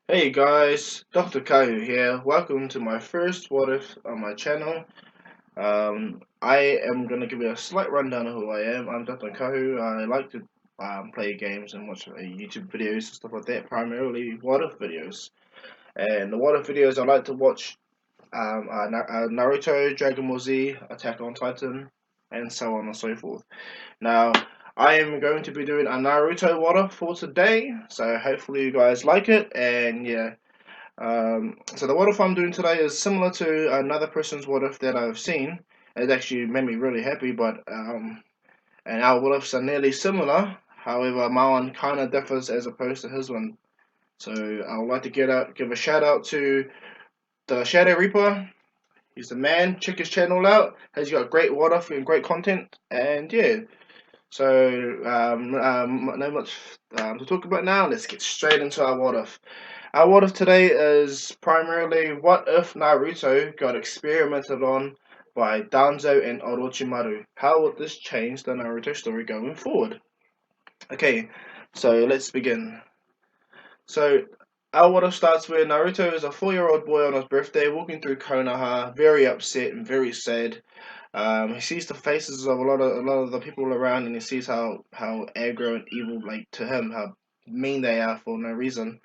Hey guys, Dr. Kayu here. Welcome to my first What If on my channel. I am going to give you a slight rundown of who I am. I'm Dr. Kayu. I like to play games and watch YouTube videos and stuff like that, primarily What If videos. And the What If videos I like to watch Naruto, Dragon Ball Z, Attack on Titan, and so on and so forth. Now, I am going to be doing a Naruto What If for today, so hopefully you guys like it, and yeah. So the what if I'm doing today is similar to another person's what if that I've seen. It actually made me really happy, but and our what ifs are nearly similar. However, my one kind of differs as opposed to his one. So I would like to give a shout out to the Shadow Reaper. He's the man. Check his channel out. He's got great what if and great content. And yeah, so not much to talk about now. Let's get straight into our what if. Our what if today is primarily what if Naruto got experimented on by Danzo and Orochimaru? How would this change the Naruto story going forward? Okay, so let's begin. So our what if starts where Naruto is a 4-year-old boy on his birthday walking through Konoha, very upset and very sad. He sees the faces of a lot of the people around, and he sees how aggro and evil, like to him, how mean they are for no reason.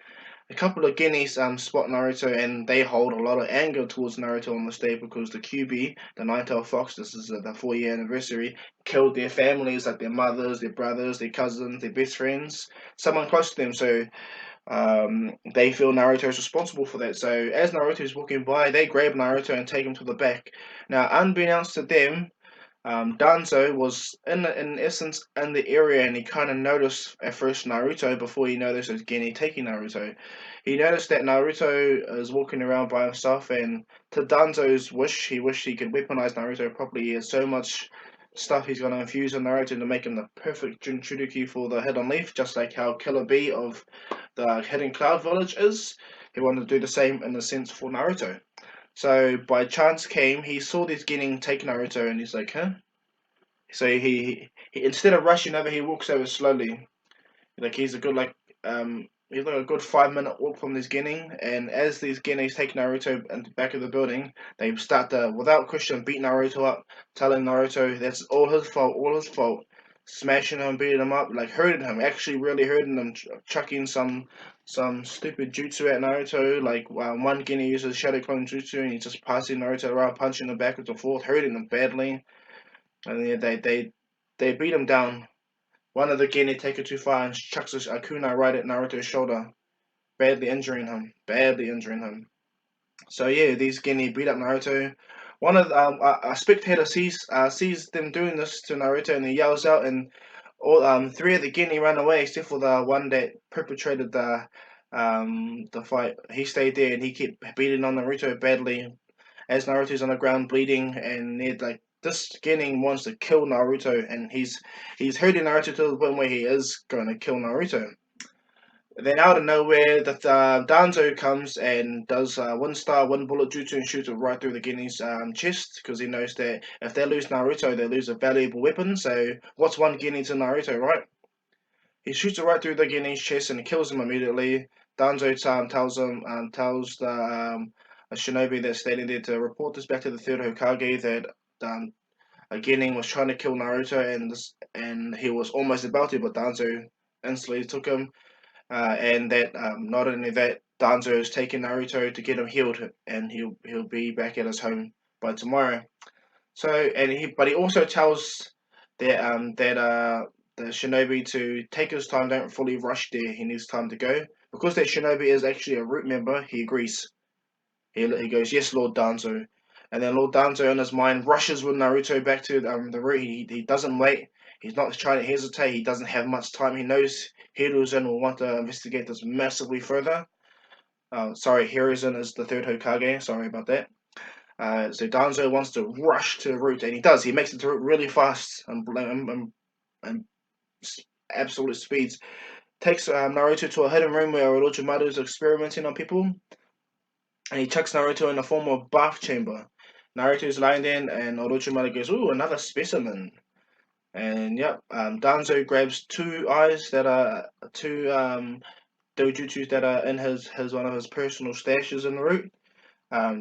A couple of guineas spot Naruto, and they hold a lot of anger towards Naruto on this day because the QB, the Nine-Tailed Fox, this is the 4-year anniversary, killed their families, like their mothers, their brothers, their cousins, their best friends, someone close to them. So they feel Naruto is responsible for that. So as Naruto is walking by, they grab Naruto and take him to the back. Now, unbeknownst to them, Danzo was in essence in the area, and he kind of noticed at first Naruto before he noticed it was Genie taking Naruto. He noticed that Naruto is walking around by himself, and to Danzo's wish, he wished he could weaponize Naruto properly. He has so much stuff he's going to infuse on Naruto to make him the perfect Jinchuriki for the Hidden Leaf, just like how Killer Bee of the Hidden Cloud Village is. He wanted to do the same in a sense for Naruto. So by chance came, he saw this getting taking Naruto, and he's like, huh? So he instead of rushing over, he walks over slowly. Like he's like a good 5 minute walk from this Genin, and as these Genis take Naruto into the back of the building, they start to without question beat Naruto up, telling Naruto that's all his fault. Smashing him, beating him up, like hurting him, actually really hurting him, chucking some stupid jutsu at Naruto. Like one Geni uses Shadow Clone Jutsu, and he's just passing Naruto around, punching him backwards and forth, hurting him badly. And they beat him down. One of the Gene take it too far and chucks a kunai right at Naruto's shoulder, badly injuring him. Badly injuring him. So yeah, these Gene beat up Naruto. One of a spectator sees them doing this to Naruto, and he yells out, and all three of the Gene ran away except for the one that perpetrated the fight. He stayed there and he kept beating on Naruto badly as Naruto's on the ground bleeding, and this Genin wants to kill Naruto, and he's hurting Naruto to the point where he is going to kill Naruto. Then out of nowhere, Danzo comes and does one bullet jutsu and shoots it right through the Genin's chest because he knows that if they lose Naruto, they lose a valuable weapon. So what's one Genin to Naruto, right? He shoots it right through the Genin's chest and kills him immediately. Danzo tells the a shinobi that's standing there to report this back to the third Hokage that um, a Genin was trying to kill Naruto, and he was almost about to, but Danzo instantly took him. And that not only that, Danzo is taking Naruto to get him healed, and he'll be back at his home by tomorrow. So but he also tells that the shinobi to take his time, don't fully rush there. He needs time to go because that shinobi is actually a root member. He agrees. He goes, yes, Lord Danzo. And then Lord Danzo, in his mind, rushes with Naruto back to the route. He doesn't wait. He's not trying to hesitate. He doesn't have much time. He knows Hiruzen will want to investigate this massively further. Sorry, Hiruzen is the third Hokage. Sorry about that. So Danzo wants to rush to the route, and he does. He makes it to the route really fast and absolute speeds. Takes Naruto to a hidden room where Orochimaru is experimenting on people, and he chucks Naruto in the form of bath chamber. Naruto is lying there, and Orochimaru goes, "Ooh, another specimen." And yep, Danzo grabs two eyes that are two dojutsus that are in his one of his personal stashes in the route.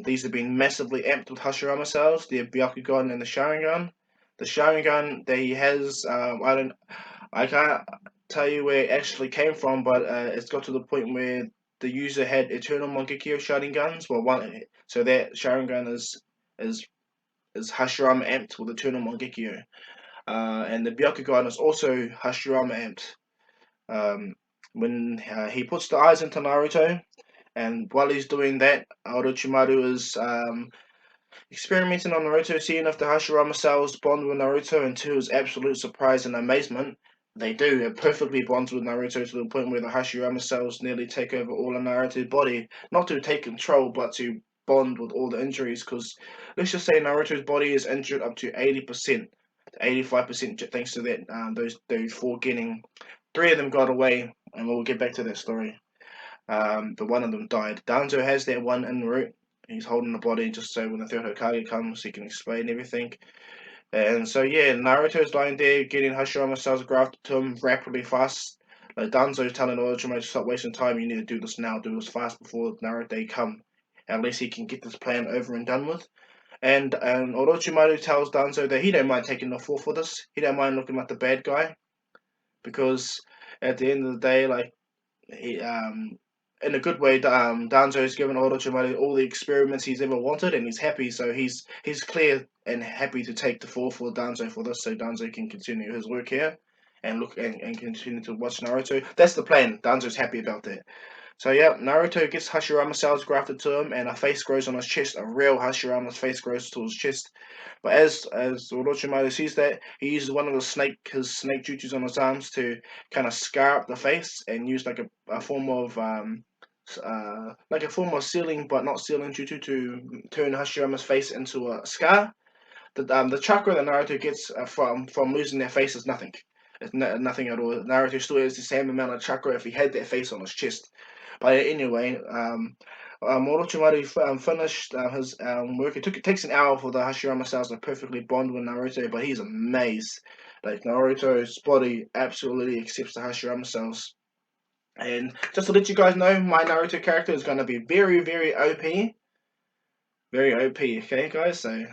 These have been massively amped with Hashirama cells, the Byakugan and the Sharingan. The Sharingan that he has, I can't tell you where it actually came from, but it's got to the point where the user had Eternal Mangekyo Sharingans. Well, so that Sharingan is is Hashirama amped with Eternal Mangekyo, and the Byakugan is also Hashirama amped. Um, when he puts the eyes into Naruto, and while he's doing that, Orochimaru is experimenting on Naruto, seeing if the Hashirama cells bond with Naruto, and to his absolute surprise and amazement, they do. It perfectly bonds with Naruto to the point where the Hashirama cells nearly take over all of Naruto's body. Not to take control, but to bond with all the injuries, because let's just say Naruto's body is injured up to 80%, 85% thanks to that those four getting. Three of them got away, and we'll get back to that story. But one of them died. Danzo has that one en route. He's holding the body just so when the third Hokage comes, he can explain everything. And so yeah, Naruto's lying there getting Hashirama cells grafted to him rapidly fast. Like Danzo's telling Orochimaru to stop wasting time. You need to do this now. Do this fast before Naruto come. At least he can get this plan over and done with. And Orochimaru tells Danzo that he don't mind taking the fall for this. He don't mind looking like the bad guy because at the end of the day, like he in a good way, Danzo's given Orochimaru all the experiments he's ever wanted, and he's happy. So he's clear and happy to take the fall for Danzo for this, so Danzo can continue his work here and look and continue to watch Naruto. That's the plan. Danzo's happy about that. So yeah, Naruto gets Hashirama cells grafted to him, and a face grows on his chest. A real Hashirama's face grows to his chest. But as Orochimaru sees that, he uses one of his snake jutsus on his arms to kind of scar up the face and use a form of like a form of sealing but not sealing jutsu to turn Hashirama's face into a scar. The chakra that Naruto gets from losing their face is nothing. It's nothing at all. Naruto still has the same amount of chakra if he had that face on his chest. But anyway, Orochimaru finished his work. It takes an hour for the Hashirama cells to perfectly bond with Naruto, but he's amazed. Like Naruto's body absolutely accepts the Hashirama cells. And just to let you guys know, my Naruto character is going to be very, very OP. Very OP, okay, guys? So,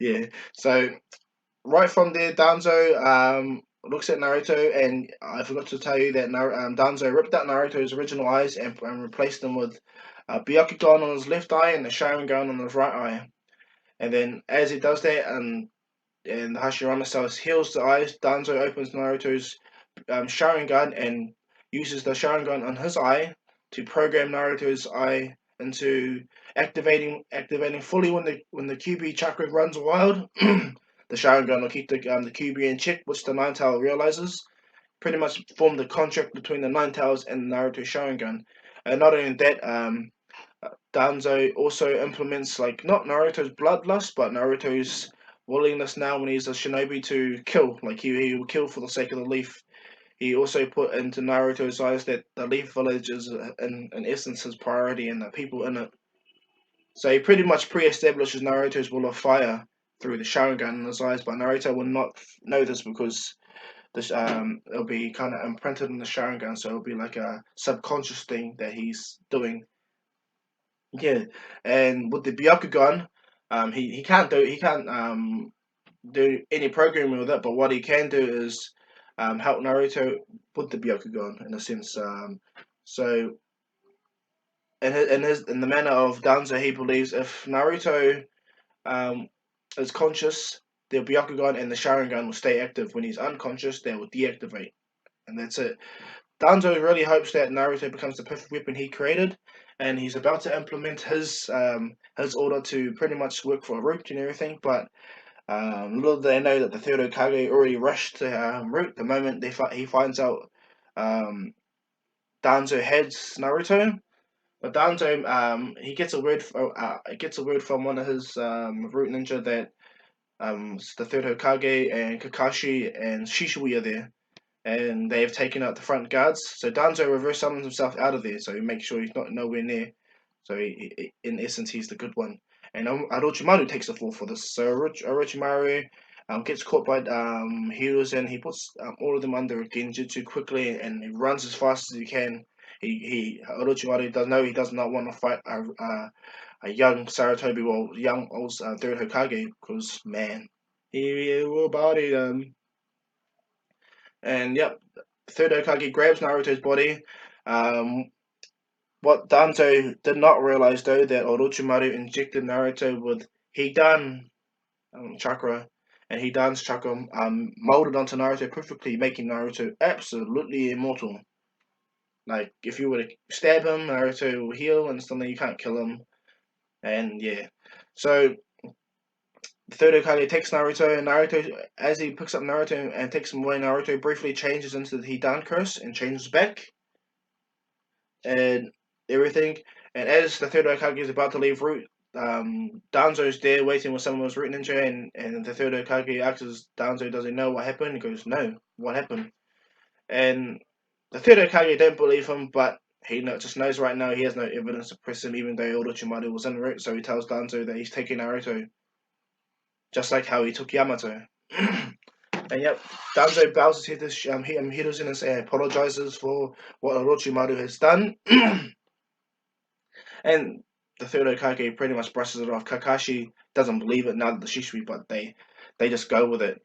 yeah. So, right from there, Danzo looks at Naruto, and I forgot to tell you that Danzo ripped out Naruto's original eyes and replaced them with a Byakugan on his left eye and a Sharingan on his right eye. And then, as he does that, and the Hashirama cells heals the eyes, Danzo opens Naruto's Sharingan and uses the Sharingan on his eye to program Naruto's eye into activating fully when the QB chakra runs wild. The Sharingan will keep the QB in check, which the Nine Tail realizes. Pretty much form the contract between the Nine Tails and Naruto Sharingan. And not only that, Danzo also implements like not Naruto's bloodlust, but Naruto's willingness now when he's a shinobi to kill. Like he will kill for the sake of the leaf. He also put into Naruto's eyes that the Leaf Village is, in essence, his priority and the people in it. So he pretty much pre-establishes Naruto's will of fire through the Sharingan in his eyes, but Naruto will not know this because this it'll be kind of imprinted in the Sharingan, so it'll be like a subconscious thing that he's doing. Yeah, and with the Byakugan, he can't do any programming with it, but what he can do is help Naruto with the Byakugan in a sense. So in the manner of Danzo, he believes if Naruto um, is conscious, the Byakugan and the Sharingan will stay active. When he's unconscious, they will deactivate, and that's it. Danzo really hopes that Naruto becomes the perfect weapon he created, and he's about to implement his order to pretty much work for a root and everything, but little do they know that the third Hokage already rushed to Root the moment he finds out um, Danzo heads Naruto. But Danzo, he gets a word from one of his Root ninja that the third Hokage and Kakashi and Shishui are there, and they have taken out the front guards. So Danzo reverse summons himself out of there, so he makes sure he's not nowhere near. So in essence, he's the good one. And Orochimaru takes the fall for this. So Orochimaru gets caught by healers, and he puts all of them under genjutsu quickly, and he runs as fast as he can. Orochimaru does not want to fight a young Saratobi, well, young old third Hokage, because man, he will body them. And yep, third Hokage grabs Naruto's body. Um, what Danzo did not realize though that Orochimaru injected Naruto with Hidan chakra, and Hidan's chakra molded onto Naruto perfectly, making Naruto absolutely immortal. Like if you were to stab him, Naruto will heal instantly. You can't kill him, and yeah. So the third Hokage takes Naruto, and Naruto, as he picks up Naruto and takes him away, Naruto briefly changes into the Hidan curse and changes back and everything. And as the third Hokage is about to leave route, Danzo's there waiting with someone who's root ninja, and the third Hokage asks Danzo, "Does he know what happened?" He goes, "No, what happened?" And the third Hokage don't believe him, but just knows right now he has no evidence to press him, even though Orochimaru was en route. So he tells Danzo that he's taking Naruto, just like how he took Yamato. And yep, Danzo bows his head to Hiruzen and apologizes for what Orochimaru has done. And the third Hokage pretty much brushes it off. Kakashi doesn't believe it, neither does Shisui, but they just go with it.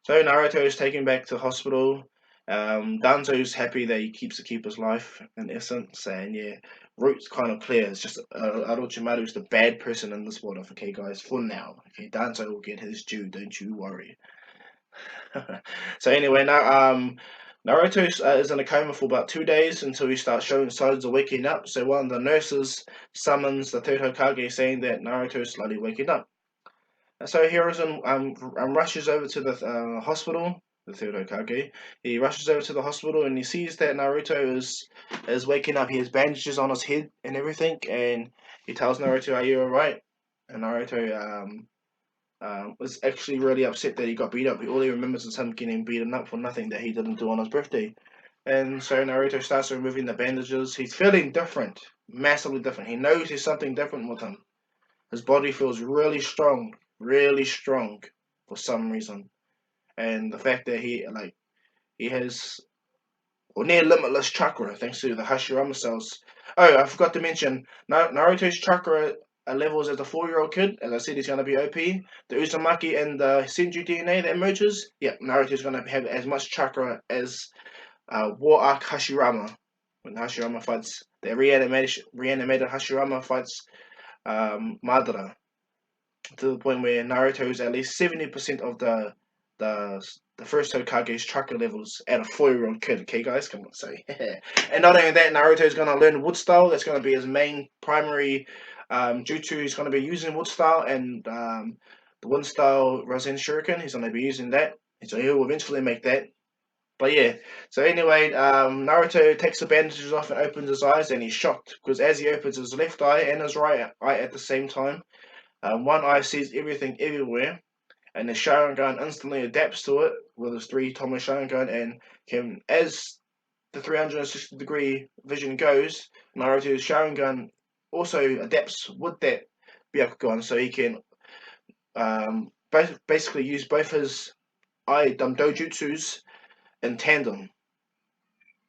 So Naruto is taken back to hospital. Danzo's happy that he keeps the keeper's life, in essence, and yeah, root's kind of clear. It's just Orochimaru's the bad person in this world, okay, guys, for now. Okay, Danzo will get his due, don't you worry. So anyway, now Naruto is in a coma for about 2 days until he starts showing signs of waking up. So one of the nurses summons the third Hokage, saying that Naruto is slowly waking up. And so Hiruzen rushes over to the hospital. The third Hokage. He rushes over to the hospital and he sees that Naruto is waking up. He has bandages on his head and everything, and he tells Naruto, "Are you alright?" And Naruto was actually really upset that he got beat up. All he remembers is him getting beaten up for nothing that he didn't do on his birthday. And so Naruto starts removing the bandages. He's feeling different, massively different. He knows there's something different with him. His body feels really strong for some reason. And the fact that he has near limitless chakra thanks to the Hashirama cells. Oh, I forgot to mention Naruto's chakra levels as a 4-year-old kid. As I said, he's going to be OP. The Uzumaki and the Senju DNA that emerges. Yeah, Naruto's going to have as much chakra as War Arc Hashirama. When Hashirama fights the reanimated Hashirama fights Madara, to the point where Naruto is at least 70% of the the first Hokage's chakra levels at a 4-year-old kid. Okay, guys, come on, say. And not only that, Naruto is going to learn Wood Style. That's going to be his main primary jutsu. He's going to be using Wood Style and the Wind Style Rasen Shuriken. He's going to be using that. So he'll eventually make that. But yeah, so anyway, Naruto takes the bandages off and opens his eyes, and he's shocked because as he opens his left eye and his right eye at the same time, one eye sees everything everywhere, and the Sharingan instantly adapts to it with his 3 Tomo Sharingan, and can, as the 360-degree vision goes, Naruto's Sharingan also adapts with that Byakugan, so he can basically use both his dojutsus in tandem.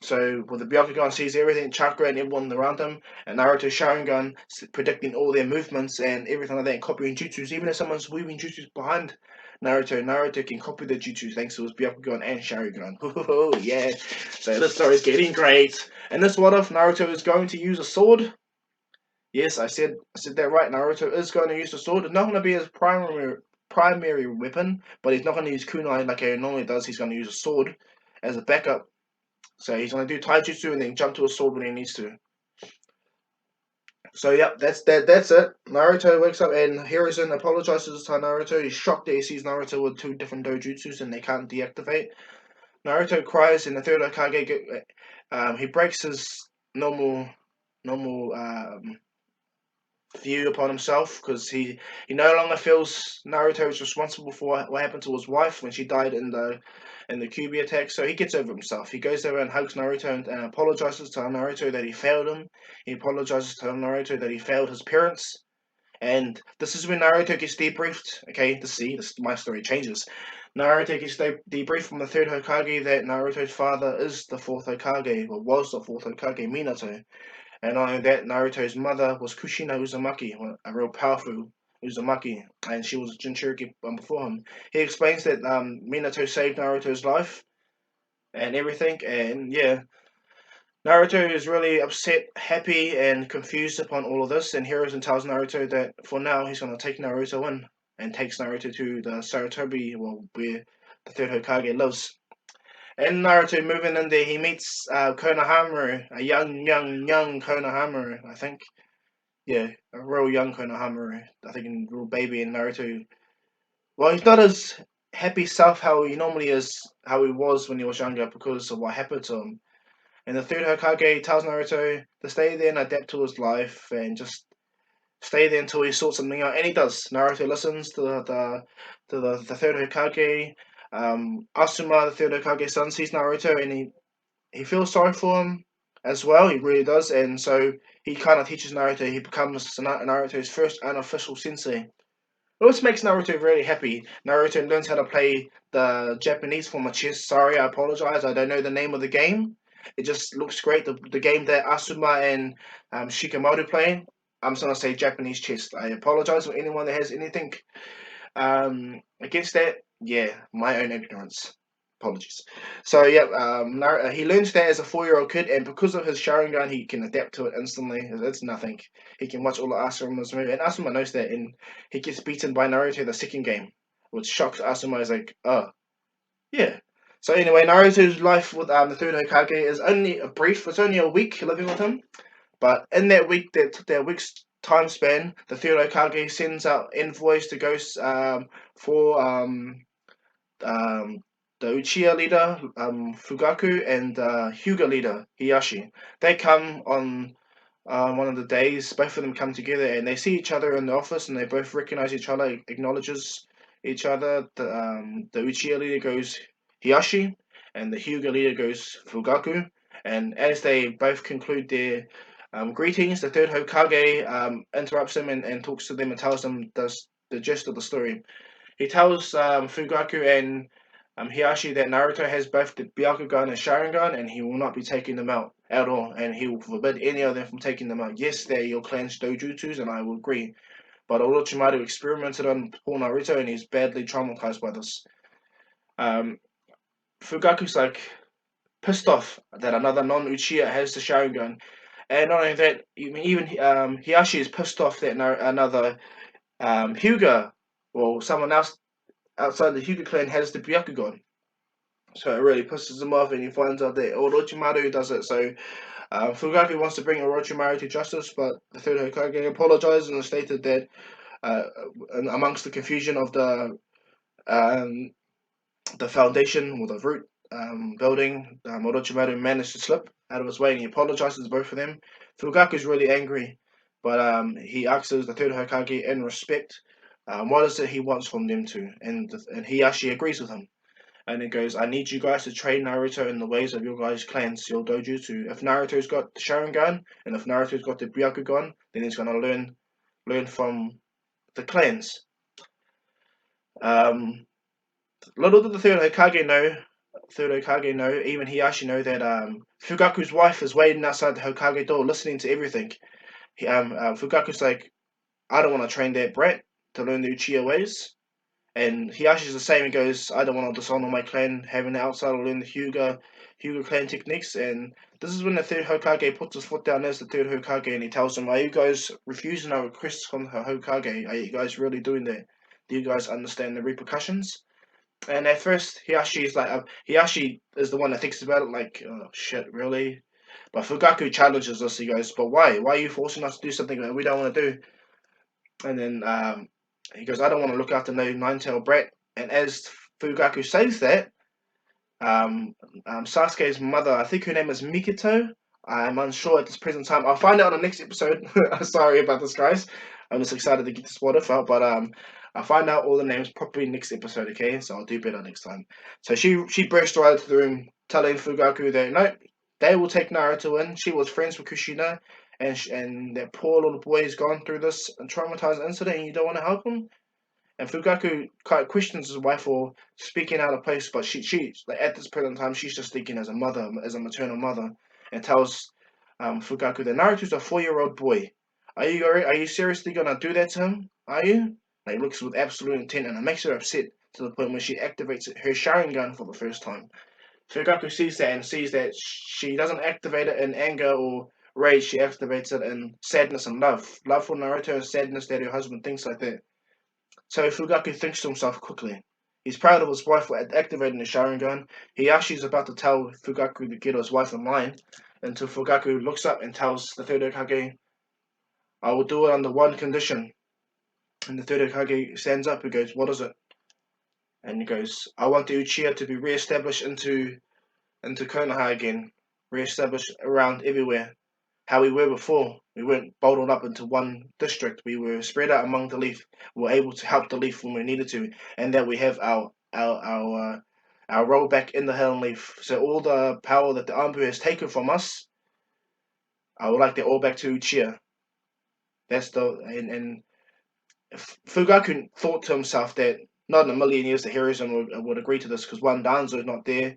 So with the Byakugan sees everything, Chakra and everyone around him, and Naruto Sharingan predicting all their movements and everything like that, and copying jutsus. Even if someone's weaving jutsus behind Naruto can copy the jutsus thanks to his Byakugan and Sharingan. Oh yeah! So this story is getting great. And this what if Naruto is going to use a sword? Yes, I said that right. Naruto is going to use the sword. It's not going to be his primary weapon, but he's not going to use kunai like he normally does. He's going to use a sword as a backup. So he's gonna do taijutsu and then jump to a sword when he needs to. So yep, that's it. Naruto wakes up and Hiruzen apologizes to Naruto. He's shocked that he sees Naruto with 2 different dojutsus and they can't deactivate. Naruto cries and the third Hokage he breaks his normal view upon himself because he no longer feels Naruto is responsible for what happened to his wife when she died in the Kyuubi attack. So he gets over himself. He goes over and hugs Naruto and apologizes to Naruto that he failed him. He apologizes to Naruto that he failed his parents. And this is when Naruto gets debriefed. Okay, my story changes. Naruto gets debrief from the third Hokage that Naruto's father is the fourth Hokage, or was the fourth Hokage, Minato. And not only that, Naruto's mother was Kushina Uzumaki, a real powerful Uzumaki, and she was a Jinchuriki before him. He explains that Minato saved Naruto's life and everything, and yeah, Naruto is really upset, happy, and confused upon all of this, and Hiruzen tells Naruto that for now he's going to take Naruto in, and takes Naruto to the Sarutobi, well, where the third Hokage lives. And Naruto moving in there, he meets Konohamaru, a young Konohamaru, I think. Yeah, a real young Konohamaru. I think a real baby in Naruto. Well, he's not as happy self how he normally is, how he was when he was younger because of what happened to him. And the third Hokage tells Naruto to stay there and adapt to his life and just stay there until he sorts something out. And he does. Naruto listens to the third Hokage. Asuma, the third Hokage son, sees Naruto and he feels sorry for him as well. He really does. And so he kind of teaches Naruto. He becomes Naruto's first unofficial sensei. It also makes Naruto really happy. Naruto learns how to play the Japanese form of chess. Sorry, I apologize. I don't know the name of the game. It just looks great. The game that Asuma and Shikamaru play. I'm just gonna say Japanese chess. I apologize for anyone that has anything against that. Yeah, my own ignorance. Apologies. So yeah, he learns that as a 4-year-old kid, and because of his Sharingan, he can adapt to it instantly. It's nothing. He can watch all of Asuma's moves, and Asuma knows that, and he gets beaten by Naruto the second game, which shocks Asuma. Is like, oh yeah. So anyway, Naruto's life with the third Hokage is only a brief. It's only a week living with him, but in that week, that week's time span, the third Hokage sends out envoys to go for um, the Uchiha leader, Fugaku, and the Hyuga leader, Hiyashi. They come on one of the days, both of them come together and they see each other in the office and they both recognize each other, acknowledges each other. The Uchiha leader goes Hiyashi and the Hyuga leader goes Fugaku. And as they both conclude their greetings, the third Hokage interrupts them and talks to them and tells them the gist of the story. He tells Fugaku and Hiyashi that Naruto has both the Byakugan and Sharingan, and he will not be taking them out at all, and he will forbid any of them from taking them out. Yes, they're your clan's dojutsus, and I will agree. But Orochimaru experimented on poor Naruto, and he's badly traumatized by this. Um, Fugaku's like pissed off that another non-Uchiha has the Sharingan, and not only that, even Hiyashi is pissed off that another Hyuga or someone else outside the Hyuga clan has the Byakugan. So it really pisses him off, and he finds out that Orochimaru does it. So Fugaku wants to bring Orochimaru to justice, but the third Hokage apologized and stated that uh, amongst the confusion of um, the foundation or the root building, Orochimaru managed to slip out of his way, and he apologizes to both of them. Fugaku's really angry, but he asks the third Hokage in respect what is it he wants from them two, and he actually agrees with him. And it goes, I need you guys to train Naruto in the ways of your guys' clans, your dojutsu. If Naruto's got the Sharingan, and if Naruto's got the Byakugan, then he's gonna learn from the clans. Little did the third Hokage know, even Hiyashi know that Fugaku's wife is waiting outside the Hokage door, listening to everything. Fugaku's like, I don't want to train that brat to learn the Uchiha ways. And Hiyashi's the same. He goes, I don't want to dishonor my clan, having the outsider learn the Hyuga clan techniques. And this is when the third Hokage puts his foot down as the third Hokage, and he tells them, are you guys refusing our requests from the Hokage? Are you guys really doing that? Do you guys understand the repercussions? And at first, Hiyashi is the one that thinks about it, like, oh shit, really? But Fugaku challenges us. He goes, but why? Why are you forcing us to do something that we don't want to do? And then he goes, I don't want to look after no nine-tailed brat. And as Fugaku says that, Sasuke's mother, I think her name is Mikito. I'm unsure at this present time. I'll find out on the next episode. Sorry about this, guys. I'm just excited to get this water out, but I'll find out all the names properly next episode, okay? So I'll do better next time. So she burst right into the room, telling Fugaku that no, they will take Naruto in. She was friends with Kushina, and that poor little boy has gone through this traumatized incident, and you don't want to help him. And Fugaku kind of questions his wife for speaking out of place, but she like at this present time she's just thinking as a mother, as a maternal mother, and tells Fugaku that Naruto's a 4-year-old boy. Are you seriously gonna do that to him? Are you? And he looks with absolute intent, and it makes her upset to the point where she activates her Sharingan for the first time. Fugaku sees that and sees that she doesn't activate it in anger or rage. She activates it in sadness and love. Love for Naruto and sadness that her husband thinks like that. So Fugaku thinks to himself quickly. He's proud of his wife for activating the Sharingan. Hiyashi is about to tell Fugaku to get his wife in line, until Fugaku looks up and tells the third Hokage, I will do it under one condition. And the third Hokage stands up and goes, what is it? And he goes, I want the Uchiha to be re-established into Konoha again, re-established around everywhere. How we were before. We weren't bottled up into one district. We were spread out among the leaf. We were able to help the leaf when we needed to, and that we have our role back in the Helen Leaf. So all the power that the Anbu has taken from us, I would like that all back to Uchiha. That's the and Fugaku thought to himself that not in a million years the Hiruzen would agree to this because one Danzo is not there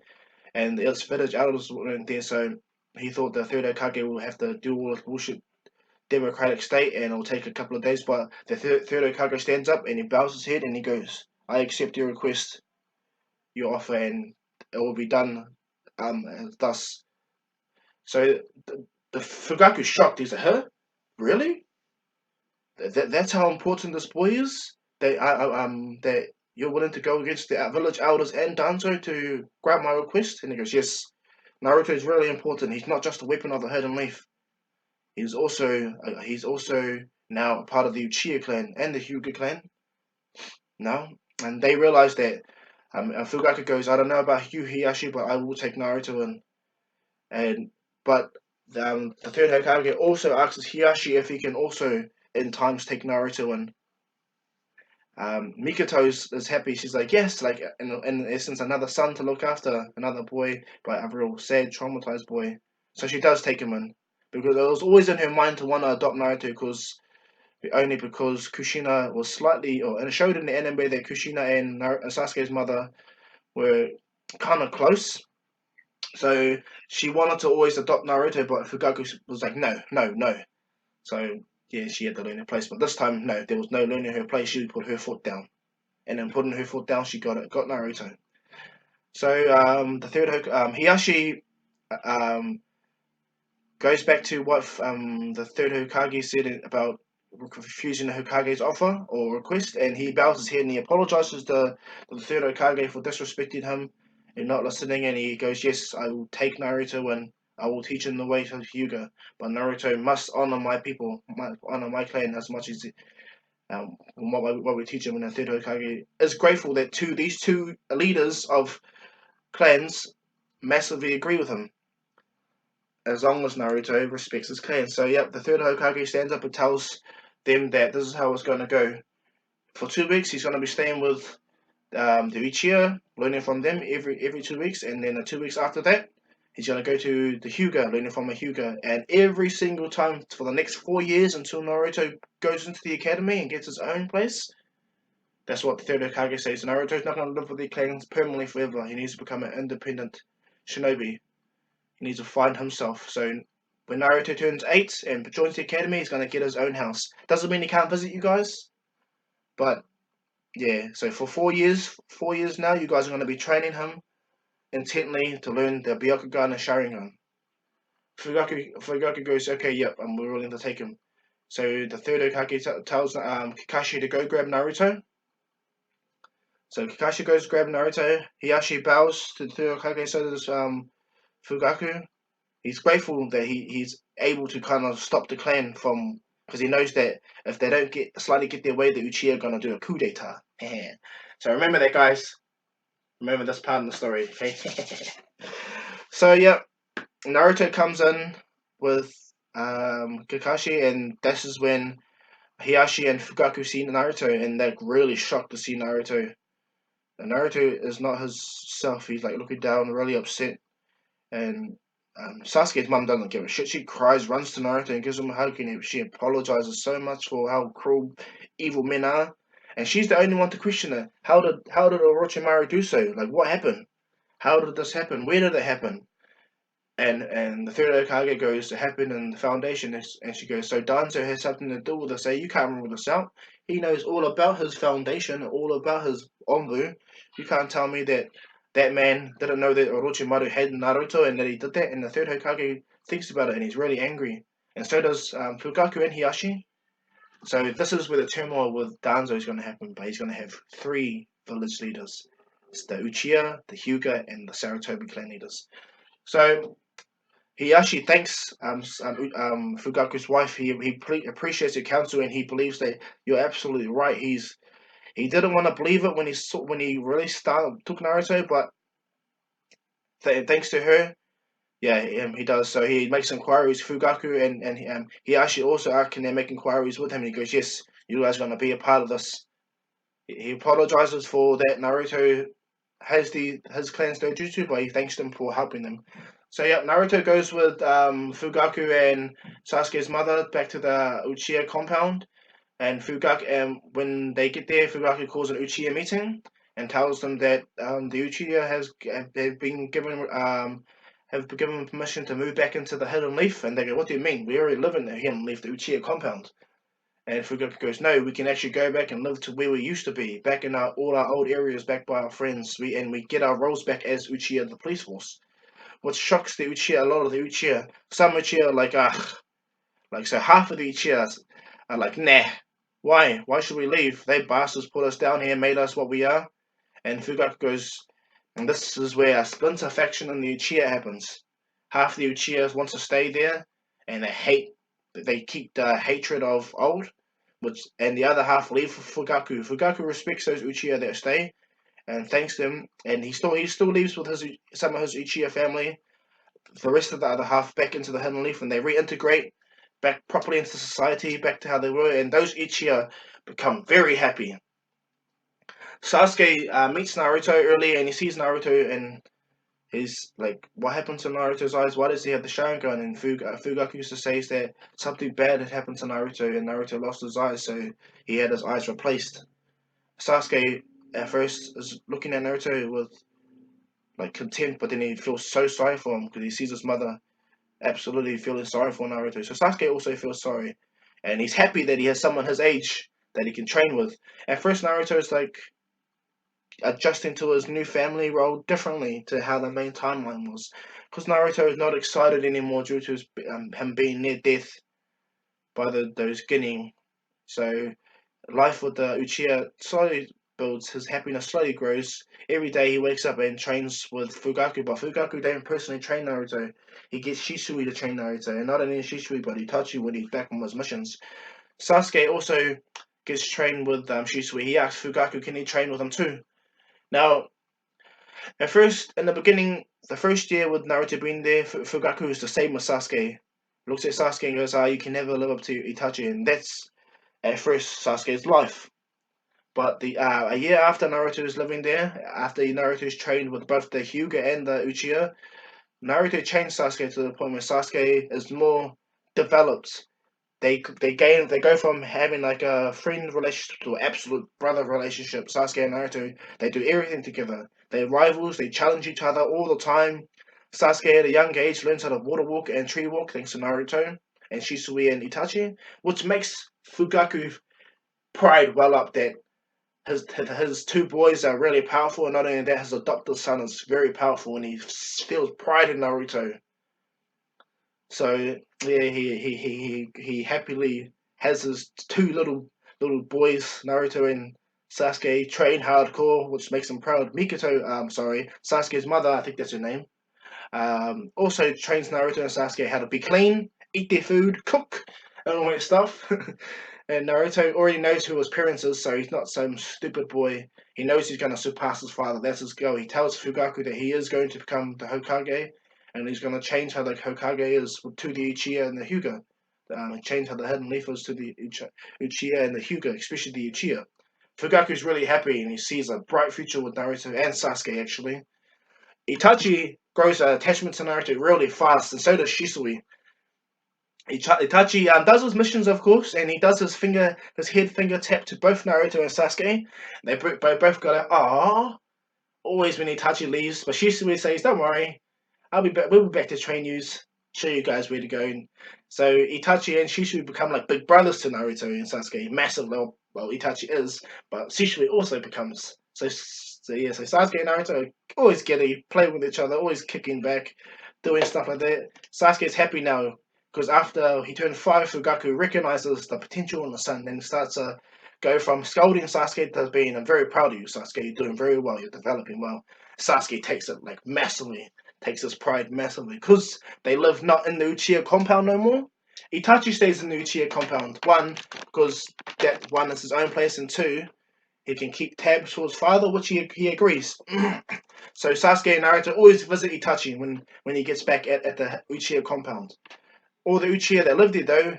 and the village elders weren't there, so he thought the third Hokage will have to do all this bullshit democratic state and it'll take a couple of days. But the third Hokage stands up and he bows his head and he goes, I accept your request, your offer, and it will be done thus. So the Fugaku's shocked. He's like, huh? Really? That's how important this boy is? That you're willing to go against the village elders and Danzo to grant my request? And he goes, yes. Naruto is really important. He's not just a weapon of the hidden leaf. He's also now a part of the Uchiha clan and the Hyuga clan now, and they realize that. Fugaku goes, I don't know about you, Hiyashi, but I will take Naruto in. And but the third Hokage also asks Hiyashi if he can also in times take Naruto in. Mikoto is happy. She's like, yes, like in essence, another son to look after, another boy, but a real sad, traumatized boy. So she does take him in because it was always in her mind to want to adopt Naruto because only because Kushina was slightly, and it showed in the anime that Kushina and Sasuke's mother were kind of close. So she wanted to always adopt Naruto, but Fugaku was like, no, no, no. So yeah, she had to learn her place. But this time, no, there was no learning her place. She put her foot down, and then putting her foot down, she got Naruto. So the third Hiyashi um, goes back to what the third Hokage said about refusing the Hokage's offer or request, and he bows his head and he apologizes to the third Hokage for disrespecting him and not listening. And he goes, "Yes, I will take Naruto and I will teach him the way to Hyuga, but Naruto must honor my people, honor my clan as much as what we teach him." And the third Hokage is grateful that these two leaders of clans massively agree with him as long as Naruto respects his clan. So, yep, the third Hokage stands up and tells them that this is how it's going to go. For 2 weeks, he's going to be staying with the Uchiha, learning from them every 2 weeks, and then the 2 weeks after that, he's going to go to the Hyuga, learning from a Hyuga, and every single time for the next 4 years until Naruto goes into the academy and gets his own place. That's what the third Hokage says. Naruto's not going to live with the clans permanently forever. He needs to become an independent shinobi. He needs to find himself. So when Naruto turns 8 and joins the academy, he's going to get his own house. Doesn't mean he can't visit you guys, but yeah. So for 4 years now, you guys are going to be training him intently to learn the Byakugan and Sharingan. Fugaku goes, okay, yep, we're willing to take him. So the third Hokage tells Kakashi to go grab Naruto. So Kakashi goes to grab Naruto. He actually bows to the third Hokage, so does Fugaku. He's grateful that he's able to kind of stop the clan from, because he knows that if they don't slightly get their way, the Uchiha are gonna do a coup d'état. So remember that, guys. Remember this part of the story. Okay. So yeah, Naruto comes in with Kakashi, and this is when Hiyashi and Fugaku see Naruto, and they're really shocked to see Naruto. And Naruto is not his self. He's like looking down, really upset, and Sasuke's mum doesn't give a shit. She cries, runs to Naruto, and gives him a hug, and she apologizes so much for how cruel, evil men are. and she's the only one to question it. How did Orochimaru do so? Like, what happened? How did this happen? Where did it happen? And the third Hokage goes, it happened in the foundation, and she goes, so Danzo has something to do with this. Say, you can't rule this out. He knows all about his foundation, all about his Onbu. You can't tell me that that man didn't know that Orochimaru had Naruto and that he did that. And the third Hokage thinks about it, and he's really angry. And so does Fugaku and Hiyashi. So this is where the turmoil with Danzo is going to happen. But he's going to have three village leaders: it's the Uchiha, the Hyuga, and the Sarutobi clan leaders. So he actually thanks Fugaku's wife. He appreciates your counsel, and he believes that you're absolutely right. He didn't want to believe it when he really took Naruto, but thanks to her, yeah, he does. So he makes inquiries, Fugaku, and he actually also can then make inquiries with him. And he goes, yes, you guys are going to be a part of this. He apologizes for that Naruto has his clan's dojutsu, but he thanks them for helping them. So yeah, Naruto goes with Fugaku and Sasuke's mother back to the Uchiha compound, and Fugaku. And when they get there, Fugaku calls an Uchiha meeting and tells them that the Uchiha have been given permission to move back into the Hidden Leaf. And they go, "What do you mean? We already live in the Hidden Leaf, the Uchiha compound." And Fugaku goes, no, we can actually go back and live to where we used to be, back in all our old areas, back by our friends. We get our roles back as Uchiha, the police force. What shocks the Uchiha, a lot of the Uchiha, some Uchiha are like, like, so half of the Uchihas are like, nah, why? Why should we leave? They bastards put us down here, made us what we are. And Fugaku goes, and this is where a splinter faction in the Uchiha happens. Half the Uchihas want to stay there, and they keep the hatred of old, and the other half leave for Fugaku. Fugaku respects those Uchiha that stay and thanks them, and he still leaves with some of his Uchiha family. The rest of the other half back into the Hidden Leaf, and they reintegrate back properly into society, back to how they were, and those Uchiha become very happy. Sasuke meets Naruto early, and he sees Naruto, and he's like, "What happened to Naruto's eyes? Why does he have the Sharingan?" And Fugaku used to say that something bad had happened to Naruto, and Naruto lost his eyes, so he had his eyes replaced. Sasuke at first is looking at Naruto with like contempt, but then he feels so sorry for him because he sees his mother absolutely feeling sorry for Naruto. So Sasuke also feels sorry, and he's happy that he has someone his age that he can train with. At first, Naruto is like adjusting to his new family role differently to how the main timeline was. Because Naruto is not excited anymore due to him being near death by those Genin. So life with the Uchiha slowly builds, his happiness slowly grows. Every day he wakes up and trains with Fugaku, but Fugaku don't personally train Naruto. He gets Shisui to train Naruto, and not only Shisui, but Itachi when he's back on his missions. Sasuke also gets trained with Shisui. He asks Fugaku, can he train with him too? Now, at first, in the beginning, the first year with Naruto being there, Fugaku is the same as Sasuke. Looks at Sasuke and goes, you can never live up to Itachi. And that's, at first, Sasuke's life. But a year after Naruto is living there, after Naruto is trained with both the Hyuga and the Uchiha, Naruto changed Sasuke to the point where Sasuke is more developed. They go from having like a friend relationship to an absolute brother relationship. Sasuke and Naruto, they do everything together. They're rivals. They challenge each other all the time. Sasuke at a young age learns how to water walk and tree walk thanks to Naruto and Shisui and Itachi, which makes Fugaku pride well up that his two boys are really powerful, and not only that, his adopted son is very powerful, and he feels pride in Naruto. So yeah, he happily has his two little boys, Naruto and Sasuke, train hardcore, which makes him proud. Mikoto, sorry, Sasuke's mother, I think that's her name, also trains Naruto and Sasuke how to be clean, eat their food, cook, and all that stuff. And Naruto already knows who his parents is, so he's not some stupid boy. He knows he's going to surpass his father. That's his goal. He tells Fugaku that he is going to become the Hokage, and he's going to change how the Hokage is to the Uchiha and the Hyuga. Change how the Hidden Leaf is to the Uchiha and the Hyuga, especially the Uchiha. Fugaku's really happy, and he sees a bright future with Naruto and Sasuke, actually. Itachi grows an attachment to Naruto really fast, and so does Shisui. Itachi does his missions, of course, and he does his head finger tap to both Naruto and Sasuke. They both go like, "Ah." Always when Itachi leaves, but Shisui says, "Don't worry, I'll be back. We'll be back to train yous, show you guys where to go." And so Itachi and Shisui become like big brothers to Naruto and Sasuke. Massive, well, Itachi is, but Shisui also becomes so. Yeah, so Sasuke and Naruto are always giddy, playing with each other, always kicking back, doing stuff like that. Sasuke's happy now because after he turned 5, Fugaku recognizes the potential in the son and starts to go from scolding Sasuke to being, "I'm very proud of you, Sasuke. You're doing very well. You're developing well." Sasuke takes it like massively, takes his pride massively because they live not in the Uchiha compound no more. Itachi stays in the Uchiha compound. One, because that one is his own place, and two, he can keep tabs for his father, which he agrees. So Sasuke and Naruto always visit Itachi when he gets back at the Uchiha compound. All the Uchiha that live there, though,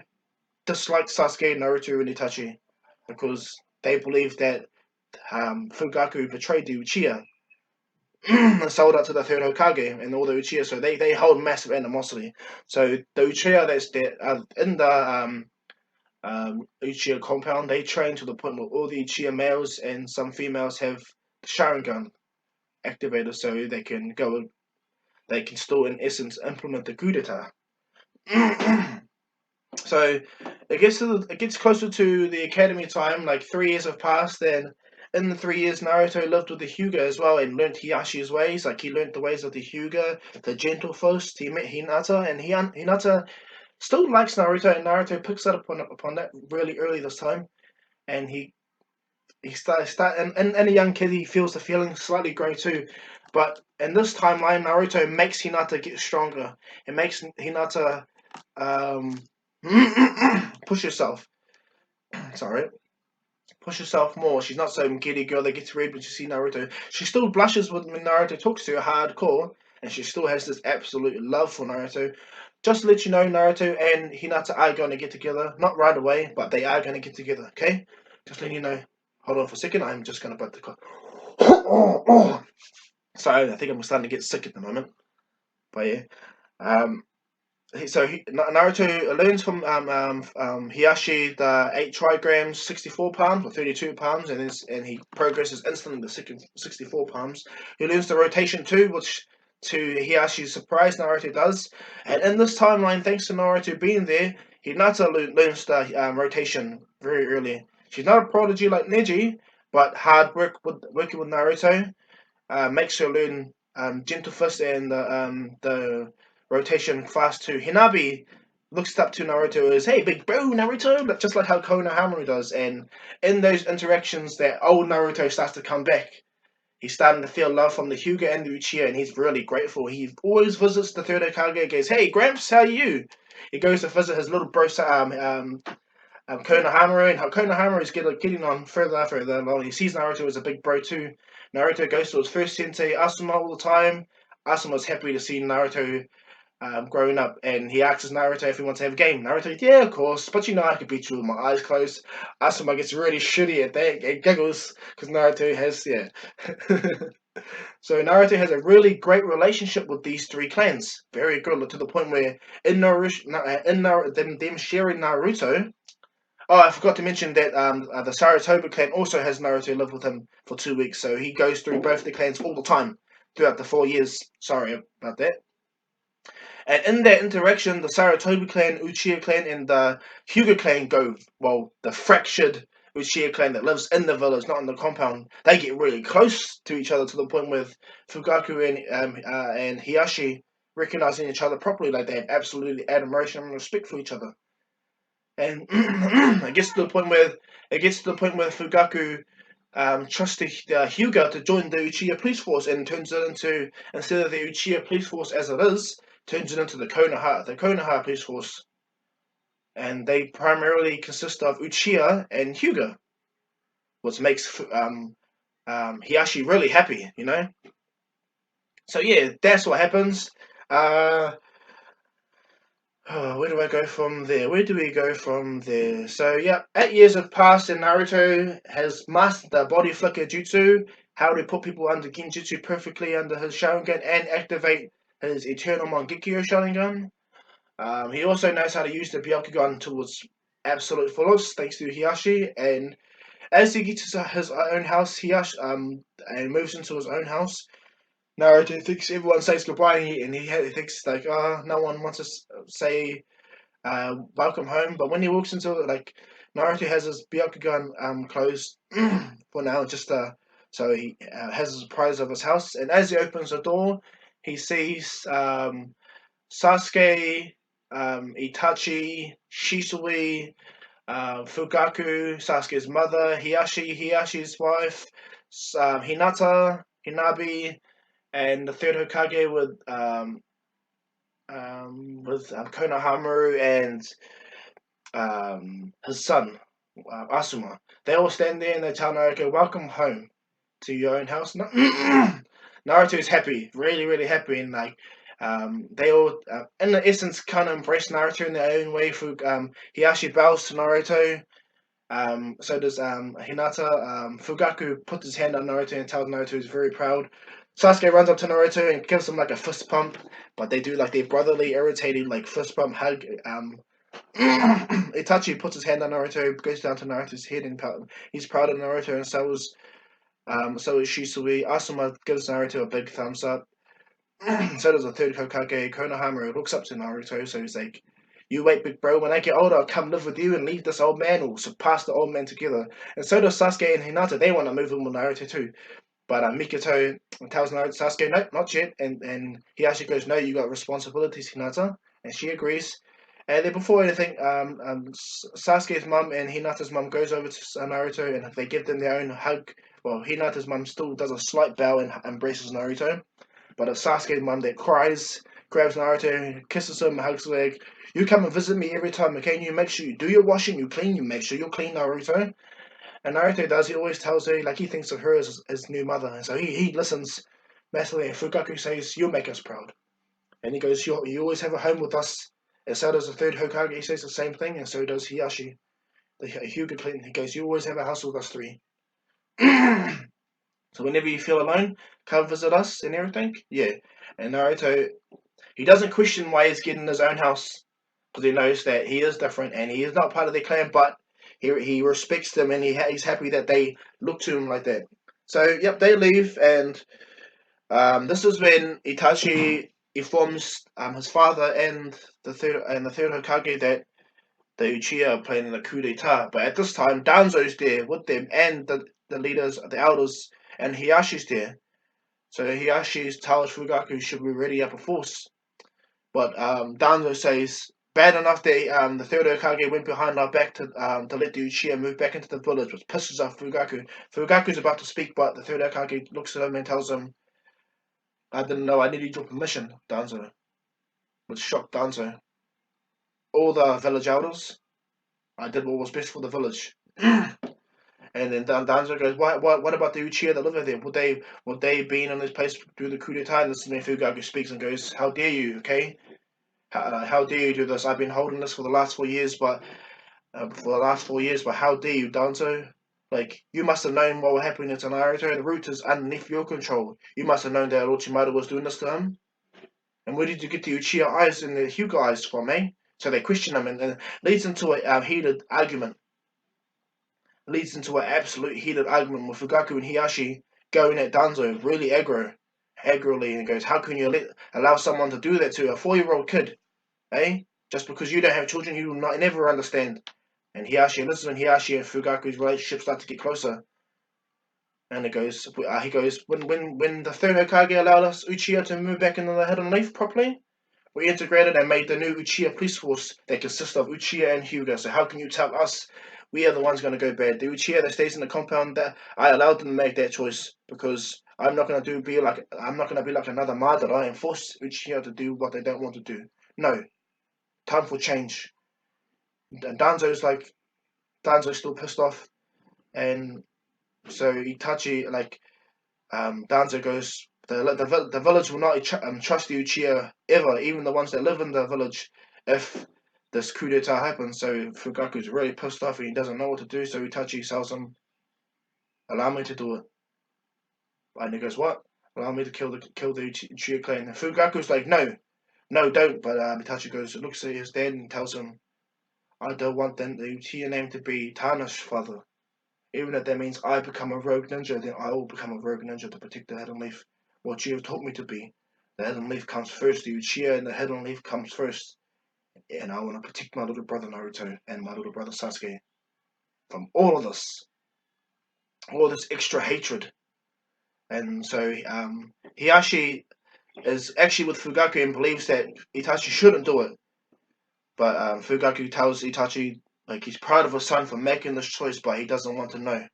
dislike Sasuke, Naruto, and Itachi because they believe that Fugaku betrayed the Uchiha and sold out to the third Hokage and all the Uchiha, so they hold massive animosity. So the Uchiha that's there, in the Uchiha compound, they train to the point where all the Uchiha males and some females have Sharingan activated, so they can still, in essence, implement the coup d'etat. So it gets closer to the academy time. Like 3 years have passed, and in the 3 years, Naruto lived with the Hyuga as well and learnt Hiyashi's ways. Like he learnt the ways of the Hyuga, the gentle first. He met Hinata, and Hinata still likes Naruto, and Naruto picks up upon that really early this time, and he start and a young kid he feels the feeling slightly grow too, but in this timeline Naruto makes Hinata get stronger. It makes Hinata um, push herself. Sorry, push herself more. She's not some giddy girl that gets red when she sees Naruto. She still blushes when Naruto talks to her hardcore, and she still has this absolute love for Naruto. Just to let you know, Naruto and Hinata are going to get together. Not right away, but they are going to get together, okay? Just letting you know. Hold on for a second, I'm just going to put the car. Sorry, I think I'm starting to get sick at the moment. But yeah. Um, Naruto learns from Hiyashi the 8 trigrams, 64 palms or 32 palms, and he progresses instantly to 64 palms. He learns the rotation too, which to Hiyashi's surprise Naruto does. And in this timeline, thanks to Naruto being there, Hinata learns the rotation very early. She's not a prodigy like Neji, but hard work working with Naruto makes her learn Gentle Fist and the rotation fast too. Hinabi looks up to Naruto as, "Hey, big bro, Naruto," but just like how Konohamaru does. And in those interactions, that old Naruto starts to come back. He's starting to feel love from the Hyuga and the Uchiha, and he's really grateful. He always visits the third Hokage and goes, "Hey, Gramps, how are you?" He goes to visit his little bro, Konohamaru, and Konohamaru is getting on further along. He sees Naruto as a big bro too. Naruto goes to his first sensei, Asuma, all the time. Asuma's happy to see Naruto growing up, and he asks Naruto if he wants to have a game. Naruto, "Yeah, of course, but you know I could beat you with my eyes closed." Asuma gets really shitty at that and giggles because Naruto has, yeah. So Naruto has a really great relationship with these three clans. Very good, to the point where in them sharing Naruto. Oh, I forgot to mention that the Saratoga clan also has Naruto live with him for 2 weeks, so he goes through both the clans all the time throughout the 4 years. Sorry about that. And in that interaction, the Saratoga clan, Uchiha clan, and the Hyuga clan go, well, the fractured Uchiha clan that lives in the village, not in the compound, they get really close to each other to the point with Fugaku and Hiyashi recognizing each other properly, like they have absolutely admiration and respect for each other. And it gets to the point where Fugaku trusts the Hyuga to join the Uchiha police force and turns it into, instead of the Uchiha police force as it is, turns it into the Konoha police force, and they primarily consist of Uchiha and Hyuga, which makes Hiyashi really happy, you know. So yeah, that's what happens. Uh, where do I go from there? Where do we go from there? So, yeah, 8 years have passed and Naruto has mastered the body flicker jutsu, how to put people under genjutsu perfectly under his Sharingan and activate his Eternal Mangekyo Sharingan. He also knows how to use the Byakugan to its absolute fullest, thanks to Hiyashi. And as he gets to his own house, Hiyashi and moves into his own house, Naruto thinks everyone says goodbye, and he thinks like, no one wants to say welcome home. But when he walks into it, like Naruto has his Byakugan closed for now, just so he has a surprise of his house. And as he opens the door, he sees Sasuke, Itachi, Shisui, Fugaku, Sasuke's mother, Hiyashi's wife, Hinata, Hinabi, and the third Hokage with Konohamaru and his son, Asuma. They all stand there and they tell Naruto, "Welcome home to your own house." Naruto is happy, really, really happy, and like they all, in the essence, kind of embrace Naruto in their own way. Hiyashi bows to Naruto. So does Hinata. Fugaku puts his hand on Naruto and tells Naruto he's very proud. Sasuke runs up to Naruto and gives him like a fist pump, but they do like their brotherly, irritating like fist pump hug. Itachi puts his hand on Naruto, goes down to Naruto's head, and he's proud of Naruto, and so is Shisui. Asuma gives Naruto a big thumbs up. So does the third Hokage, Konohamaru, looks up to Naruto, so he's like, "You wait, big bro. When I get older, I'll come live with you and leave this old man, or surpass the old man together." And so does Sasuke and Hinata. They want to move in with Naruto too. But Mikoto tells Naruto, Sasuke, "No, not yet." And he actually goes, "No, you got responsibilities, Hinata." And she agrees. And then before anything, Sasuke's mum and Hinata's mum goes over to Naruto and they give them their own hug. Well, Hinata's mum still does a slight bow and embraces Naruto. But it's Sasuke's mum that cries, grabs Naruto, kisses him, hugs his leg. "You come and visit me every time, okay? You make sure you do your washing, you clean, you make sure you're clean, Naruto." And Naruto does, he always tells her, like he thinks of her as his new mother. And so he listens massively. And Fugaku says, "You'll make us proud." And he goes, "You always have a home with us." And so does the third Hokage, he says the same thing. And so does Hiyashi, the Hyuga clan. He goes, "You always have a house with us three." So whenever you feel alone, come visit us and everything. Yeah. And Naruto, he doesn't question why he's getting his own house because he knows that he is different and he is not part of their clan, but he respects them and he's happy that they look to him like that. So yep, they leave, and this is when Itachi informs his father and the third Hokage that the Uchiha are planning a coup d'état. But at this time, Danzo's there with them and the leaders, the elders, and Hiyashi's there. So Hiyashi's tells Fugaku should be ready up a force. But Danzo says, "Bad enough that the third Hokage went behind our back to let the Uchiha move back into the village," which pisses off Fugaku. Fugaku's about to speak, but the third Hokage looks at him and tells him, "I didn't know I needed your permission, Danzo," which shocked Danzo. "All the village elders, I did what was best for the village." And then Danzo goes, What about the Uchiha that live there? Would they be in this place do the coup d'état?" And this is when Fugaku speaks and goes, "How dare you, okay? How dare you do this? I've been holding this for the last 4 years, but how dare you, Danzo? Like, you must have known what was happening to Naruto. The root is underneath your control. You must have known that Orochimaru was doing this to him. And where did you get the Uchiha eyes and the Hyuga eyes from, eh?" So they question him, and leads into a heated argument. Leads into an absolute heated argument with Fugaku and Hiyashi going at Danzo, really aggressively, and goes, "How can you allow someone to do that to a 4-year-old kid, eh? Just because you don't have children, you will not never understand." And this is when Hiyashi and Fugaku's relationship start to get closer. And he goes, when the third Hokage allowed us Uchiha to move back into the Hidden Leaf properly, we integrated and made the new Uchiha police force that consists of Uchiha and Hyuga. So how can you tell us we are the ones going to go bad? The Uchiha that stays in the compound, that I allowed them to make that choice because I'm not going to be like another Madara and force Uchiha to do what they don't want to do. No, time for change. And Danzo's still pissed off, and so Itachi Danzo goes, the village will not trust the Uchiha ever, even the ones that live in the village, if this coup d'etat happens. So Fugaku's really pissed off and he doesn't know what to do. So Itachi tells him, "Allow me to do it." And he goes, "What?" "Allow me to kill the Uchiha clan." And Fugaku's like, "No, no, don't. But Itachi looks at his dad and tells him, I don't want the Uchiha name to be tarnished, father. Even if that means I become a rogue ninja, then I will become a rogue ninja to protect the hidden leaf. What you have taught me to be. The hidden leaf comes first, the Uchiha and the hidden leaf comes first. And I want to protect my little brother Naruto and my little brother Sasuke from all this extra hatred. And so he actually is actually with Fugaku and believes that Itachi shouldn't do it. But Fugaku tells Itachi like he's proud of his son for making this choice, but he doesn't want to know.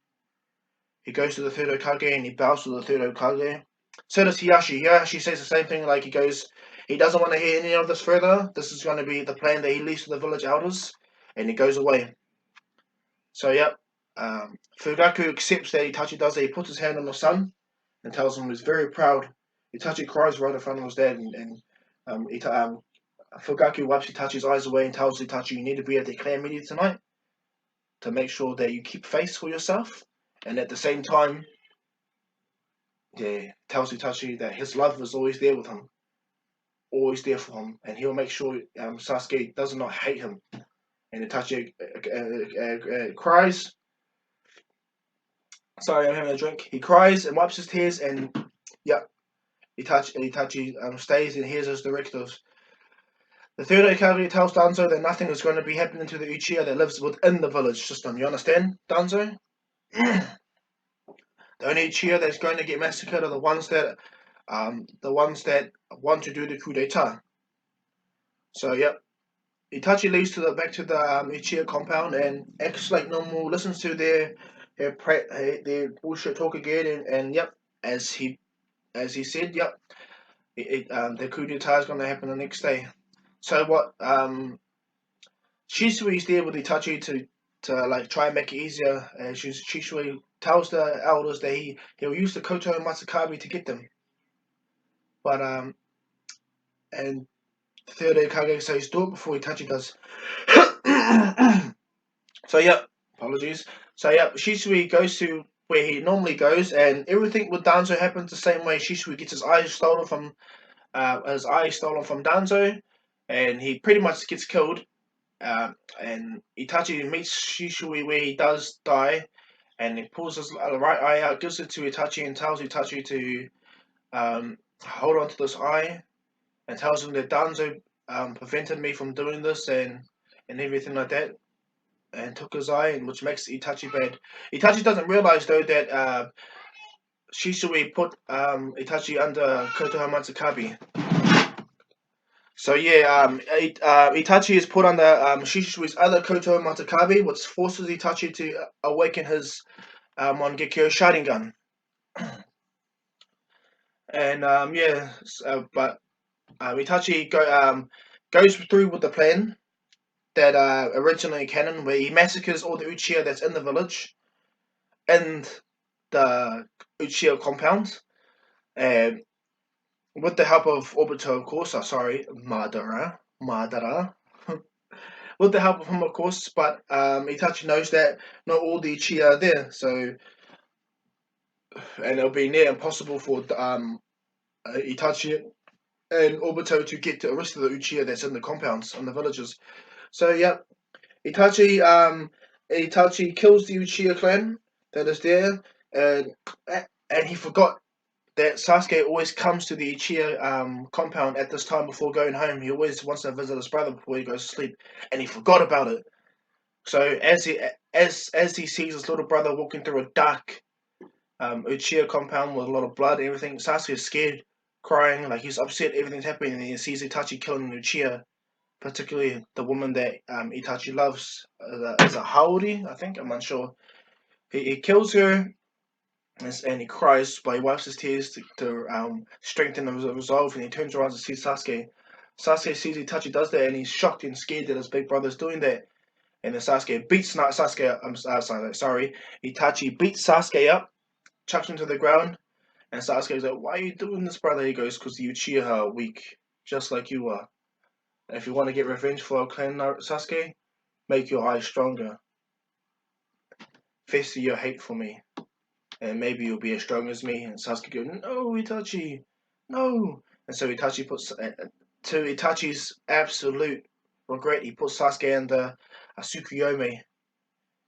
He goes to the third Hokage and he bows to the third Hokage. So does Hiyashi. Hiyashi says the same thing. Like he doesn't want to hear any of this further. This is going to be the plan that he leaves to the village elders, and he goes away. So yep, Fugaku accepts that Itachi does it. He puts his hand on the son and tells him he's very proud. Itachi cries right in front of his dad, and Fugaku wipes Itachi's eyes away and tells Itachi, you need to be at the clan meeting tonight to make sure that you keep face for yourself, and at the same time, yeah, tells Itachi that his love is always there with him, always there for him, and he'll make sure Sasuke does not hate him. And Itachi cries. Sorry, I'm having a drink. He cries and wipes his tears, and yeah, Itachi stays and hears his directives. The third Hokage tells Danzo that nothing is going to be happening to the Uchiha that lives within the village system. You understand, Danzo? The only Uchiha that's going to get massacred are the ones that want to do the coup d'état. So yep, Itachi leaves back to the Uchiha compound and acts like normal, listens to their bullshit talk again, and yep, as he said, yep, the coup d'état is going to happen the next day. So what? Shisui's there with Itachi to like try and make it easier. Shisui tells the elders that he'll use the Koto and Matsukami to get them. But and third Hokage says do it before Itachi does. So yeah, apologies. So yeah, Shisui goes to where he normally goes, and everything with Danzo happens the same way. Shisui gets his eyes stolen from Danzo, and he pretty much gets killed. And Itachi meets Shisui where he does die, and he pulls his right eye out, gives it to Itachi, and tells Itachi to hold on to this eye, and tells him that Danzo prevented me from doing this and everything like that, and took his eye, and which makes Itachi bad. Itachi doesn't realize though that Shisui put Itachi under Koto Hamatsukami. So yeah, Itachi is put under Shisui's other Koto Matakabe, which forces Itachi to awaken his Mangekyo Sharingan. And yeah, but Itachi goes through with the plan that originally canon, where he massacres all the Uchiha that's in the village and the Uchiha compound, and with the help of Obito, of course. Sorry, Madara. With the help of him, of course, but Itachi knows that not all the Uchiha are there, so and it'll be near impossible for Itachi and Obito to get to the rest of the Uchiha that's in the compounds and the villages. So yeah, Itachi Itachi kills the Uchiha clan that is there, and he forgot that Sasuke always comes to the Uchiha compound at this time before going home. He always wants to visit his brother before he goes to sleep, and he forgot about it. So as he sees his little brother walking through a dark Uchiha compound with a lot of blood and everything, Sasuke is scared, crying, like he's upset everything's happening, and he sees Itachi killing Uchiha, particularly the woman that Itachi loves, as a Haori, I think, I'm unsure. He kills her, and he cries, but he wipes his tears to strengthen his resolve, and he turns around to see Sasuke. Sasuke sees Itachi does that, and he's shocked and scared that his big brother's doing that. And then Sasuke beats Sasuke. Sorry. Itachi beats Sasuke up, chucks him to the ground, and Sasuke's like, "Why are you doing this, brother?" He goes, "Because the Uchiha are weak, just like you are. And if you want to get revenge for our clan, Sasuke, make your eyes stronger. Fester your hate for me, and maybe you'll be as strong as me." And Sasuke goes, "No, Itachi, no." And so Itachi to Itachi's absolute regret, he put Sasuke under a Tsukuyomi,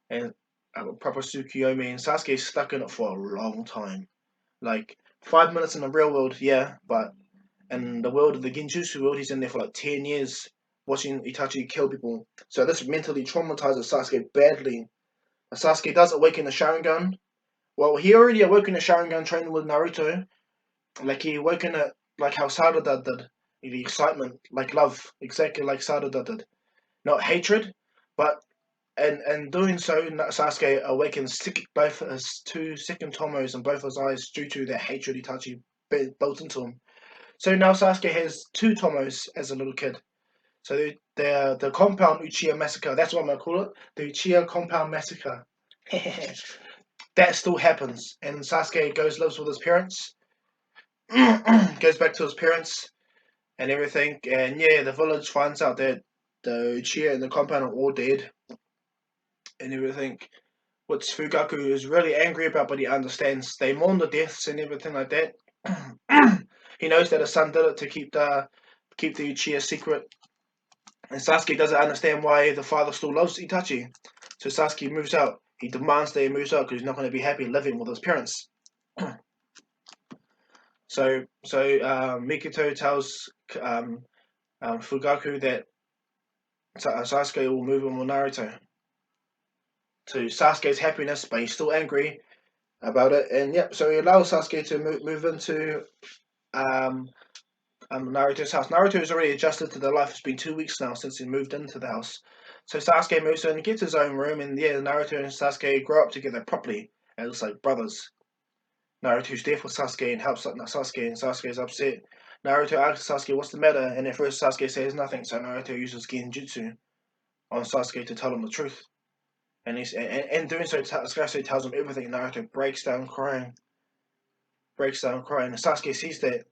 and a proper Tsukuyomi, and Sasuke's stuck in it for a long time. Like 5 minutes in the real world, yeah, but in the world of the Genjutsu world, he's in there for like 10 years watching Itachi kill people. So this mentally traumatizes Sasuke badly. Sasuke does awaken the Sharingan. Well, he already awoken the Sharingan training with Naruto. Like he awoken it like how Sarada did. The excitement, like love, exactly like Sarada did. Not hatred, but and doing so, Sasuke awakens both his two second tomos in both his eyes due to the hatred Itachi built into him. So now Sasuke has two tomos as a little kid. So the compound Uchiha massacre, that's what I'm gonna call it. The Uchiha compound massacre. That still happens. And Sasuke lives with his parents. Goes back to his parents and everything. And yeah, the village finds out that the Uchiha and the compound are all dead and everything. Which Fugaku is really angry about, but he understands. They mourn the deaths and everything like that. He knows that his son did it to keep the Uchiha secret. And Sasuke doesn't understand why the father still loves Itachi. So Sasuke moves out. He demands that he moves out because he's not going to be happy living with his parents. So Mikito tells Fugaku that Sasuke will move in with Naruto. To Sasuke's happiness, but he's still angry about it. And yep, so he allows Sasuke to move into um, Naruto's house. Naruto has already adjusted to the life. It's been 2 weeks now since he moved into the house. So Sasuke moves in, gets his own room, and yeah, Naruto and Sasuke grow up together properly. It looks like brothers. Naruto's there for Sasuke and helps Sasuke, and Sasuke's upset. Naruto asks Sasuke what's the matter, and at first Sasuke says nothing, so Naruto uses Genjutsu on Sasuke to tell him the truth. And doing so, Sasuke tells him everything. Naruto breaks down crying. And Sasuke sees that,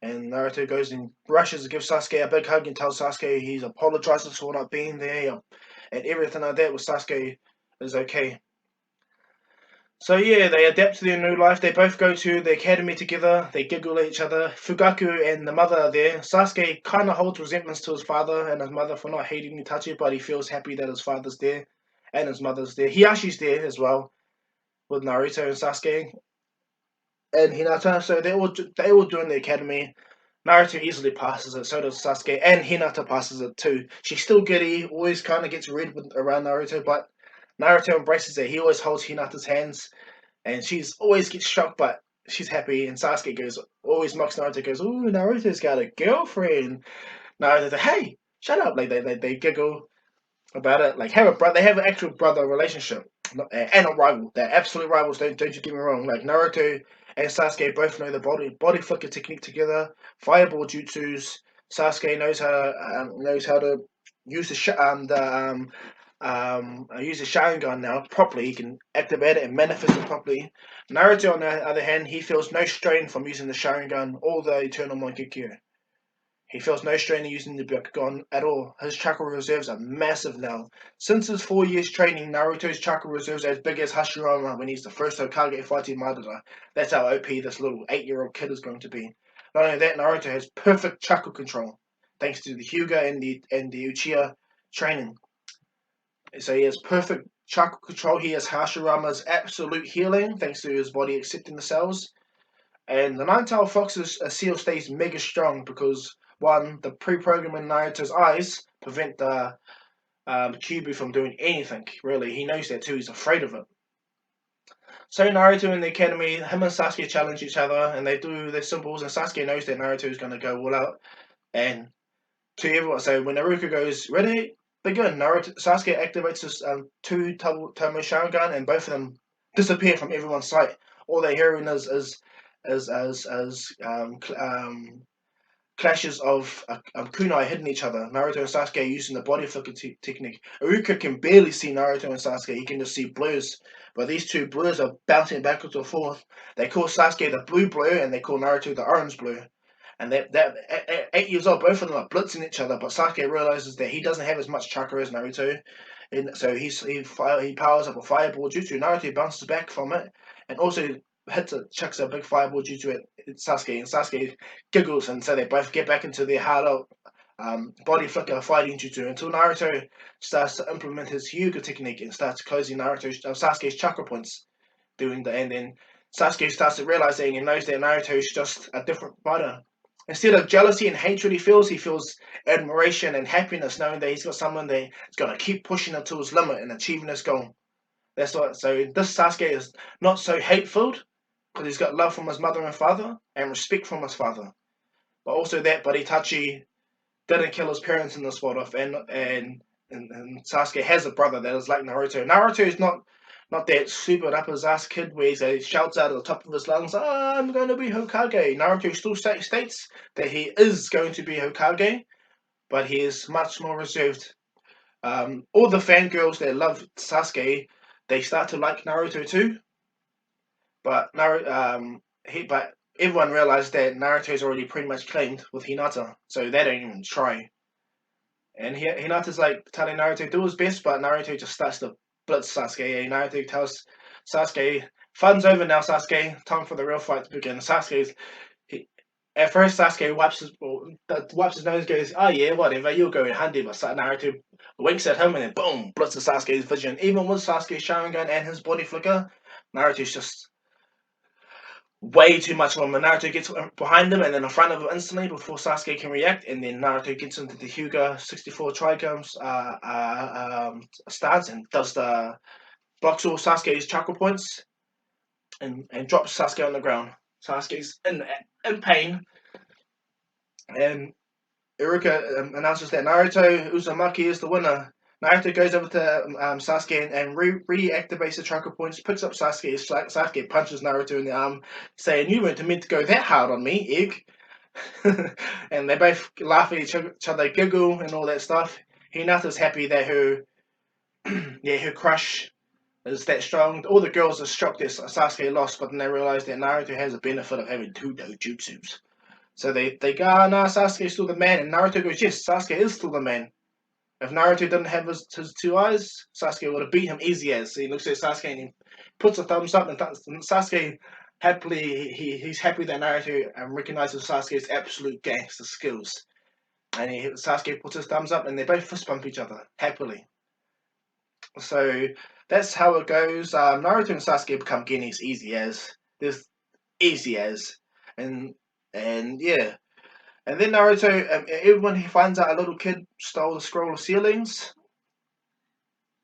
and Naruto goes and rushes to give Sasuke a big hug and tells Sasuke he apologizes for not being there and everything like that with Sasuke is okay. So yeah, they adapt to their new life. They both go to the academy together. They giggle at each other. Fugaku and the mother are there. Sasuke kind of holds resentments to his father and his mother for not hating Itachi, but he feels happy that his father's there and his mother's there. Hiyashi's there as well with Naruto and Sasuke and Hinata. So they all join the academy. Naruto easily passes it, so does Sasuke, and Hinata passes it too. She's still giddy, always kind of gets red around Naruto, but Naruto embraces it. He always holds Hinata's hands, and she's always gets shocked, but she's happy. And Sasuke always mocks Naruto, goes, "Ooh, Naruto's got a girlfriend." Naruto's like, "Hey, shut up!" Like they giggle about it. Like they have an actual brother relationship, and a rival. They're absolute rivals. Don't you get me wrong. Like Naruto and Sasuke both know the body flicker technique together. Fireball jutsus. Sasuke knows how to use use the Sharingan now properly. He can activate it and manifest it properly. Naruto, on the other hand, he feels no strain from using the Sharingan or the Eternal Mangekyo. He feels no strain in using the Byakugan at all. His chakra reserves are massive now. Since his 4 years training, Naruto's chakra reserves are as big as Hashirama when he's the first Hokage fighting Madara. That's how OP this little 8-year-old kid is going to be. Not only that, Naruto has perfect chakra control, thanks to the Hyuga and the Uchiha training. So he has perfect chakra control. He has Hashirama's absolute healing, thanks to his body accepting the cells. And the Nine-Tailed Fox's seal stays mega strong because, one, the pre-programming in Naruto's eyes prevent the Kyuubi from doing anything, really. He knows that too, he's afraid of it. So Naruto in the academy, him and Sasuke challenge each other, and they do their symbols, and Sasuke knows that Naruto is going to go all out. And to everyone, so when Naruto goes, ready, begin, Sasuke activates his two Tomo Sharingan, and both of them disappear from everyone's sight. All they're hearing is clashes of kunai hitting each other. Naruto and Sasuke using the body flicker technique. Iruka can barely see Naruto and Sasuke. He can just see blurs. But these two blurs are bouncing backwards and forth. They call Sasuke the blue blur and they call Naruto the orange blur. And that at 8 years old, both of them are blitzing each other. But Sasuke realizes that he doesn't have as much chakra as Naruto. And so he powers up a fireball jutsu. Naruto bounces back from it. And also chucks a big fireball jutsu at Sasuke, and Sasuke giggles, and so they both get back into their harder body flicker fighting jutsu until Naruto starts to implement his Hyuga technique and starts closing Sasuke's chakra points, and then Sasuke starts to realize and knows that Naruto is just a different fighter. Instead of jealousy and hatred he feels admiration and happiness knowing that he's got someone that is going to keep pushing him to his limit and achieving his goal. That's what. So this Sasuke is not so hate-filled because he's got love from his mother and father and respect from his father. But also that, but Itachi didn't kill his parents in this world off, and Sasuke has a brother that is like Naruto. Naruto is not that super up his ass kid where he shouts out at the top of his lungs, I'm going to be Hokage. Naruto still states that he is going to be Hokage, but he is much more reserved. All the fangirls that love Sasuke, they start to like Naruto too, but but everyone realized that Naruto's already pretty much claimed with Hinata, so they don't even try. And Hinata's like telling Naruto to do his best, but Naruto just starts to blitz Sasuke. And Naruto tells Sasuke, "Fun's over now, Sasuke. Time for the real fight to begin." At first, Sasuke wipes his nose, goes, "Oh yeah, whatever. You'll go and hunt him." But Naruto winks at him, and then boom, blitzes Sasuke's vision. Even with Sasuke's Sharingan and his body flicker, Naruto's just way too much of him. Naruto gets behind him and then in front of him instantly before Sasuke can react, and then Naruto gets into the Hyuga 64 Trigrams stance and does the blocks all Sasuke's chakra points and drops Sasuke on the ground. Sasuke's in pain, and Iruka announces that Naruto Uzumaki is the winner. Naruto goes over to Sasuke and reactivates the chakra points, picks up Sasuke. Sasuke punches Naruto in the arm, saying, "You weren't meant to go that hard on me, egg." And they both laugh at each other, giggle, and all that stuff. Hinata's happy that her crush is that strong. All the girls are shocked that Sasuke lost, but then they realize that Naruto has the benefit of having two dojutsus. So they go, nah, Sasuke's still the man. And Naruto goes, yes, Sasuke is still the man. If Naruto didn't have his two eyes, Sasuke would have beat him easy as. So he looks at Sasuke and he puts a thumbs up, and Sasuke happily, he's happy that Naruto recognizes Sasuke's absolute gangster skills. And Sasuke puts his thumbs up, and they both fist bump each other happily. So that's how it goes. Naruto and Sasuke become guineas easy as. This easy as. And yeah. And then Naruto, everyone he finds out a little kid stole the scroll of ceilings,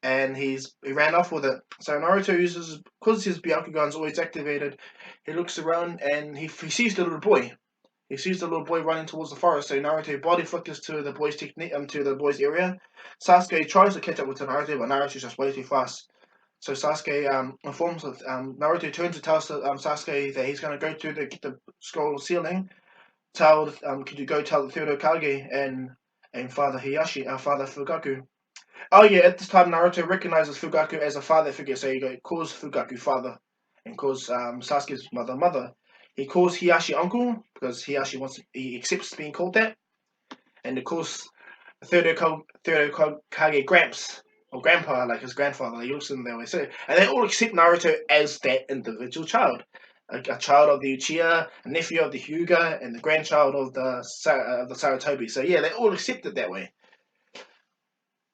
and he ran off with it. So Naruto uses, because his Byakugan's always activated, he looks around and he sees the little boy. He sees the little boy running towards the forest. So Naruto body flickers to the boy's to the boy's area. Sasuke tries to catch up with Naruto, but Naruto's just way too fast. So Sasuke informs that Naruto turns to tell Sasuke that he's going to go to get the scroll of ceiling. Could you go tell the third Hokage and Father Hiyashi, Father Fugaku? Oh yeah, at this time Naruto recognizes Fugaku as a father figure, so he calls Fugaku father and calls Sasuke's mother. He calls Hiyashi uncle because he accepts being called that, and he calls third Hokage gramps or grandpa like his grandfather. He looks at him that way. So and they all accept Naruto as that individual child. A child of the Uchiha, a nephew of the Hyuga, and the grandchild of the Sarutobi. So yeah, they all accept it that way.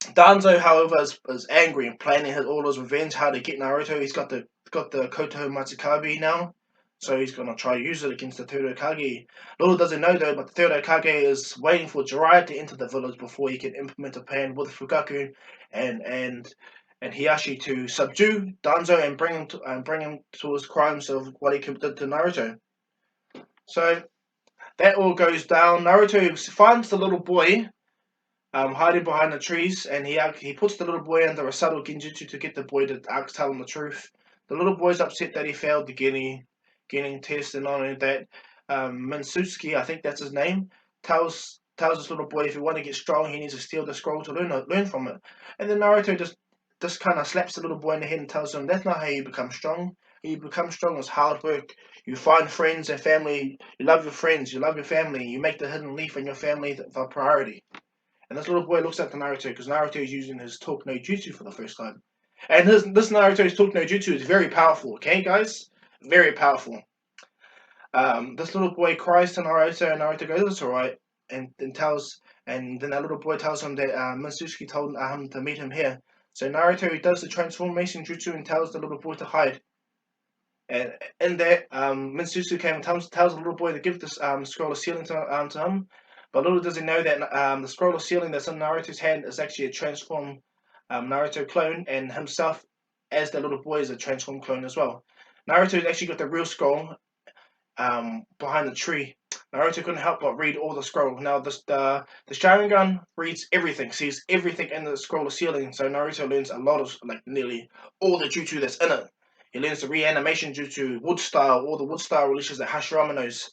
Danzo, however, is angry and planning all his revenge, how to get Naruto. He's got the Koto Matsukabe now, so he's gonna try to use it against the third Hokage. Little does he know though, but the third Hokage is waiting for Jiraiya to enter the village before he can implement a plan with Fugaku and Hiyashi to subdue Danzo and bring him to his crimes of what he did to Naruto. So that all goes down. Naruto finds the little boy hiding behind the trees, and he puts the little boy under a subtle genjutsu to get the boy to tell him the truth. The little boy's upset that he failed the Genin test, and not only that, Minsuski, I think that's his name, tells this little boy if he want to get strong, he needs to steal the scroll to learn from it. And then Naruto just kind of slaps the little boy in the head and tells him that's not how you become strong. You become strong is hard work. You find friends and family. You love your friends. You love your family. You make the hidden leaf and your family the priority. And this little boy looks at the Naruto because Naruto is using his Talk no Jutsu for the first time. And this Naruto's Talk no Jutsu is very powerful, okay, guys? Very powerful. This little boy cries to Naruto, and Naruto goes, "It's alright," and tells, and then that little boy tells him that Mitsuki told him to meet him here. So Naruto does the transformation jutsu and tells the little boy to hide. And in there, Mitsuki came and tells the little boy to give this scroll of sealing to him. But little does he know that the scroll of sealing that's in Naruto's hand is actually a transformed Naruto clone, and himself, as the little boy, is a transformed clone as well. Naruto's actually got the real scroll behind the tree. Naruto couldn't help but read all the scroll. Now the Sharingan reads everything, sees everything in the scroll of sealing. So Naruto learns a lot of, like, nearly all the jutsu that's in it. He learns the reanimation jutsu, wood style, all the wood style releases that Hashirama knows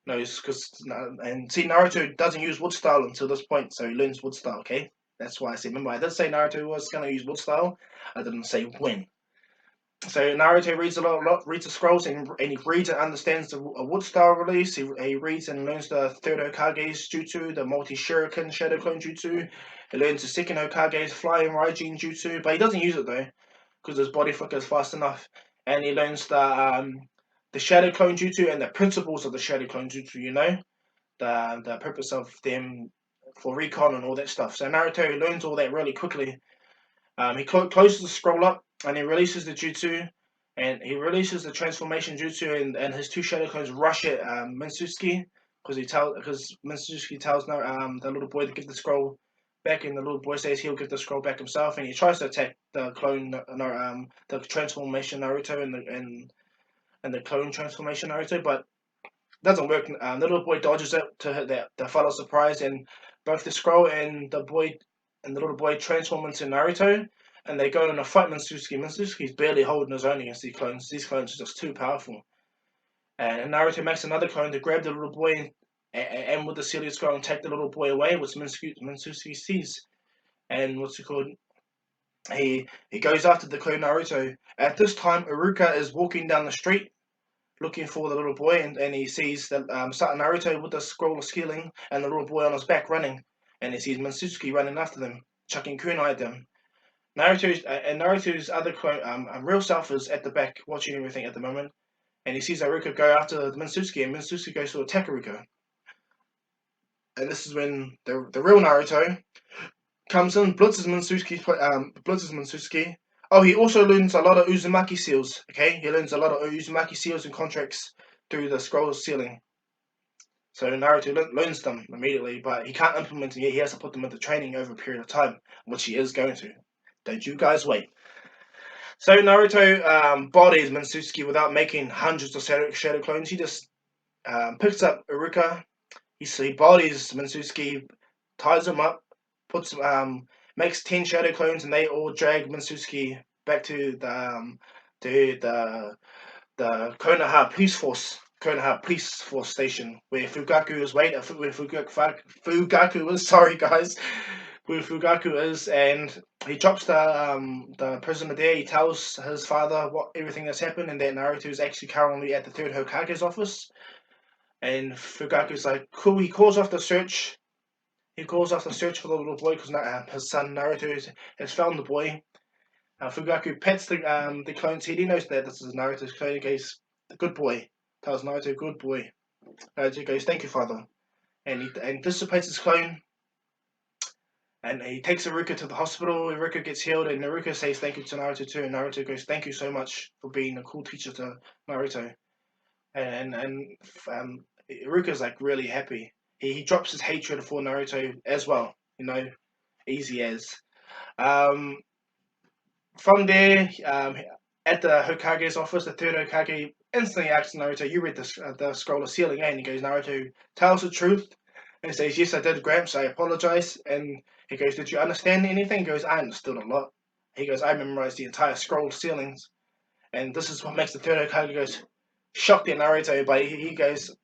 because and see Naruto doesn't use wood style until this point, so he learns wood style. Okay, that's why I say. Remember, I did say Naruto was gonna use wood style. I didn't say when. So Naruto reads a lot, reads the scrolls, and he reads and understands the wood style release. He reads and learns the third Hokage's jutsu, the multi shuriken shadow clone jutsu. He learns the second Hokage's flying Raijin jutsu, but he doesn't use it though, because his body flickers fast enough. And he learns the shadow clone jutsu and the principles of the shadow clone jutsu. You know, the purpose of them for recon and all that stuff. So Naruto learns all that really quickly. He closes the scroll up and he releases the jutsu, and he releases the transformation jutsu, and his two shadow clones rush at Minsuski because Minsuski tells the little boy to give the scroll back, and the little boy says he'll give the scroll back himself, and he tries to attack the clone, the transformation Naruto and the clone transformation Naruto, but doesn't work. The little boy dodges it to hit the fellow surprise, and both the scroll and the little boy transform into Naruto, and they go in a fight. Minsuki's barely holding his own against these clones. These clones are just too powerful. And Naruto makes another clone to grab the little boy, and with the Celia scroll and take the little boy away, which Minsuki sees. And what's it called? He goes after the clone Naruto. At this time, Iruka is walking down the street looking for the little boy, and he sees that Naruto with the scroll of skilling and the little boy on his back running, and he sees Mitsuki running after them, chucking kunai at them. Naruto's other clone, real self, is at the back watching everything at the moment, and he sees Iruka go after Mitsuki, and Mitsuki goes to attack Iruka. And this is when the real Naruto comes in, blitzes Mitsuki. Oh, he also learns a lot of Uzumaki seals. Okay, he learns a lot of Uzumaki seals and contracts through the scroll sealing. So Naruto learns them immediately, but he can't implement them yet. He has to put them into training over a period of time, which he is going to. Don't you guys wait. So Naruto bodies Mitsuki without making hundreds of shadow clones. He just picks up Iruka. He bodies Mitsuki, ties him up, puts makes 10 shadow clones, and they all drag Mitsuki back to the Konoha Police Force Station, where Fugaku is Fugaku is, sorry guys, where Fugaku is, and he drops the prisoner there. He tells his father everything that's happened, and that Naruto is actually currently at the third Hokage's office. And Fugaku's like, cool. He calls off the search. He calls off the search for the little boy because his son Naruto has found the boy. Fugaku pets the clone's head. He knows that this is Naruto's clone. He goes, "Good boy." Tells Naruto, "Good boy." Naruto goes, "Thank you, father." And he dissipates his clone. And he takes Iruka to the hospital. Iruka gets healed, and Iruka says thank you to Naruto too. And Naruto goes, "Thank you so much for being a cool teacher to Naruto." And Iruka's like really happy. He drops his hatred for Naruto as well. You know, easy as. Um, from there, at the Hokage's office, the third Hokage instantly asks Naruto, "You read the scroll of sealing, eh?" And he goes, "Naruto tells the truth." And he says, "Yes, I did, Gramps. I apologize." And he goes, "Did you understand anything?" He goes, "I understood a lot." He goes, "I memorized the entire scroll of sealings." And this is what makes the third Hokage goes shocked at Naruto, but he goes,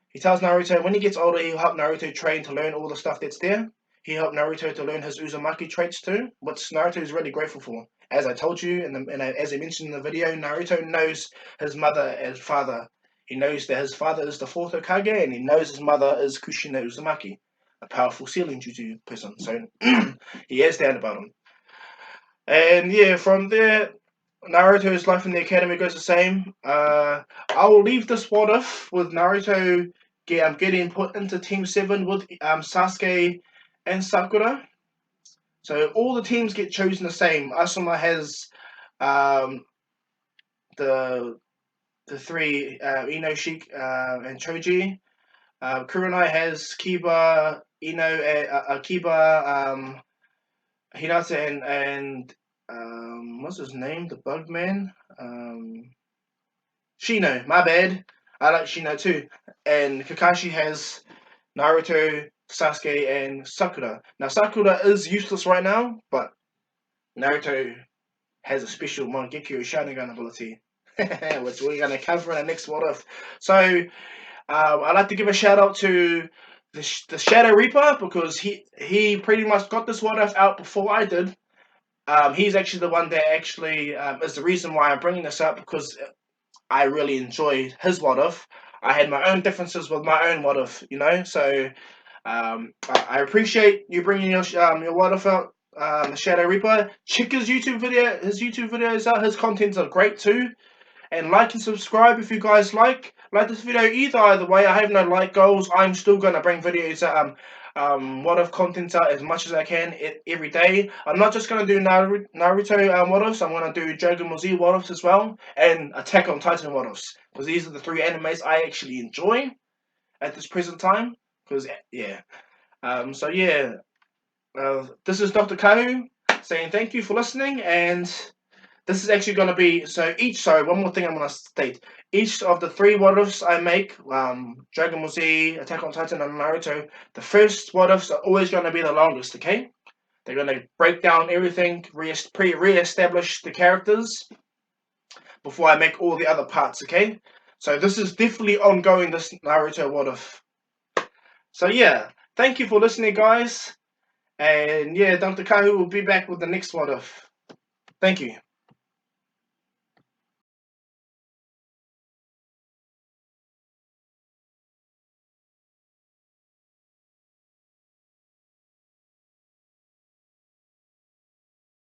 he tells Naruto when he gets older, he'll help Naruto train to learn all the stuff that's there. He helped Naruto to learn his Uzumaki traits too, which Naruto is really grateful for. As I told you, and as I mentioned in the video, Naruto knows his mother as father. He knows that his father is the fourth Hokage, and he knows his mother is Kushina Uzumaki, a powerful sealing jutsu person. So he has doubt about him. And yeah, from there, Naruto's life in the academy goes the same. I will leave this what if with Naruto getting put into Team 7 with Sasuke and Sakura. So all the teams get chosen the same. Asuma has um, the three Ino, Sheik, and Choji. Kurenai has Kiba, Ino, Kiba, Hinata, and what's his name? The Bugman. Shino. My bad. I like Shino too. And Kakashi has Naruto, Sasuke, and Sakura. Now Sakura is useless right now, but Naruto has a special Mangekyo Sharingan ability, which we're going to cover in the next What If. So, I'd like to give a shout out to the Shadow Reaper because he pretty much got this What If out before I did. He's actually the one that actually is the reason why I'm bringing this up because I really enjoyed his What If. I had my own differences with my own What If, so I appreciate you bringing your What If out, Shadow Reaper. Check his YouTube videos out. His contents are great too. And like and subscribe if you guys like this video. Either way, I have no like goals. I'm still gonna bring videos what if contents out as much as I can every day. I'm not just gonna do Naruto what ifs. I'm gonna do Dragon Ball Z what ifs as well, and Attack on Titan what ifs because these are the three animes I actually enjoy at this present time. Because yeah, so yeah, this is Dr. Kahu saying thank you for listening, and this is actually going to be sorry, one more thing I'm going to state. Each of the three what ifs I make, Dragon Ball Z, Attack on Titan, and Naruto, the first what ifs are always going to be the longest, okay? They're going to break down everything, re-establish the characters before I make all the other parts, okay? So this is definitely ongoing, this Naruto what if. So yeah, thank you for listening, guys. And yeah, Dr. Kahu will be back with the next what if. Thank you.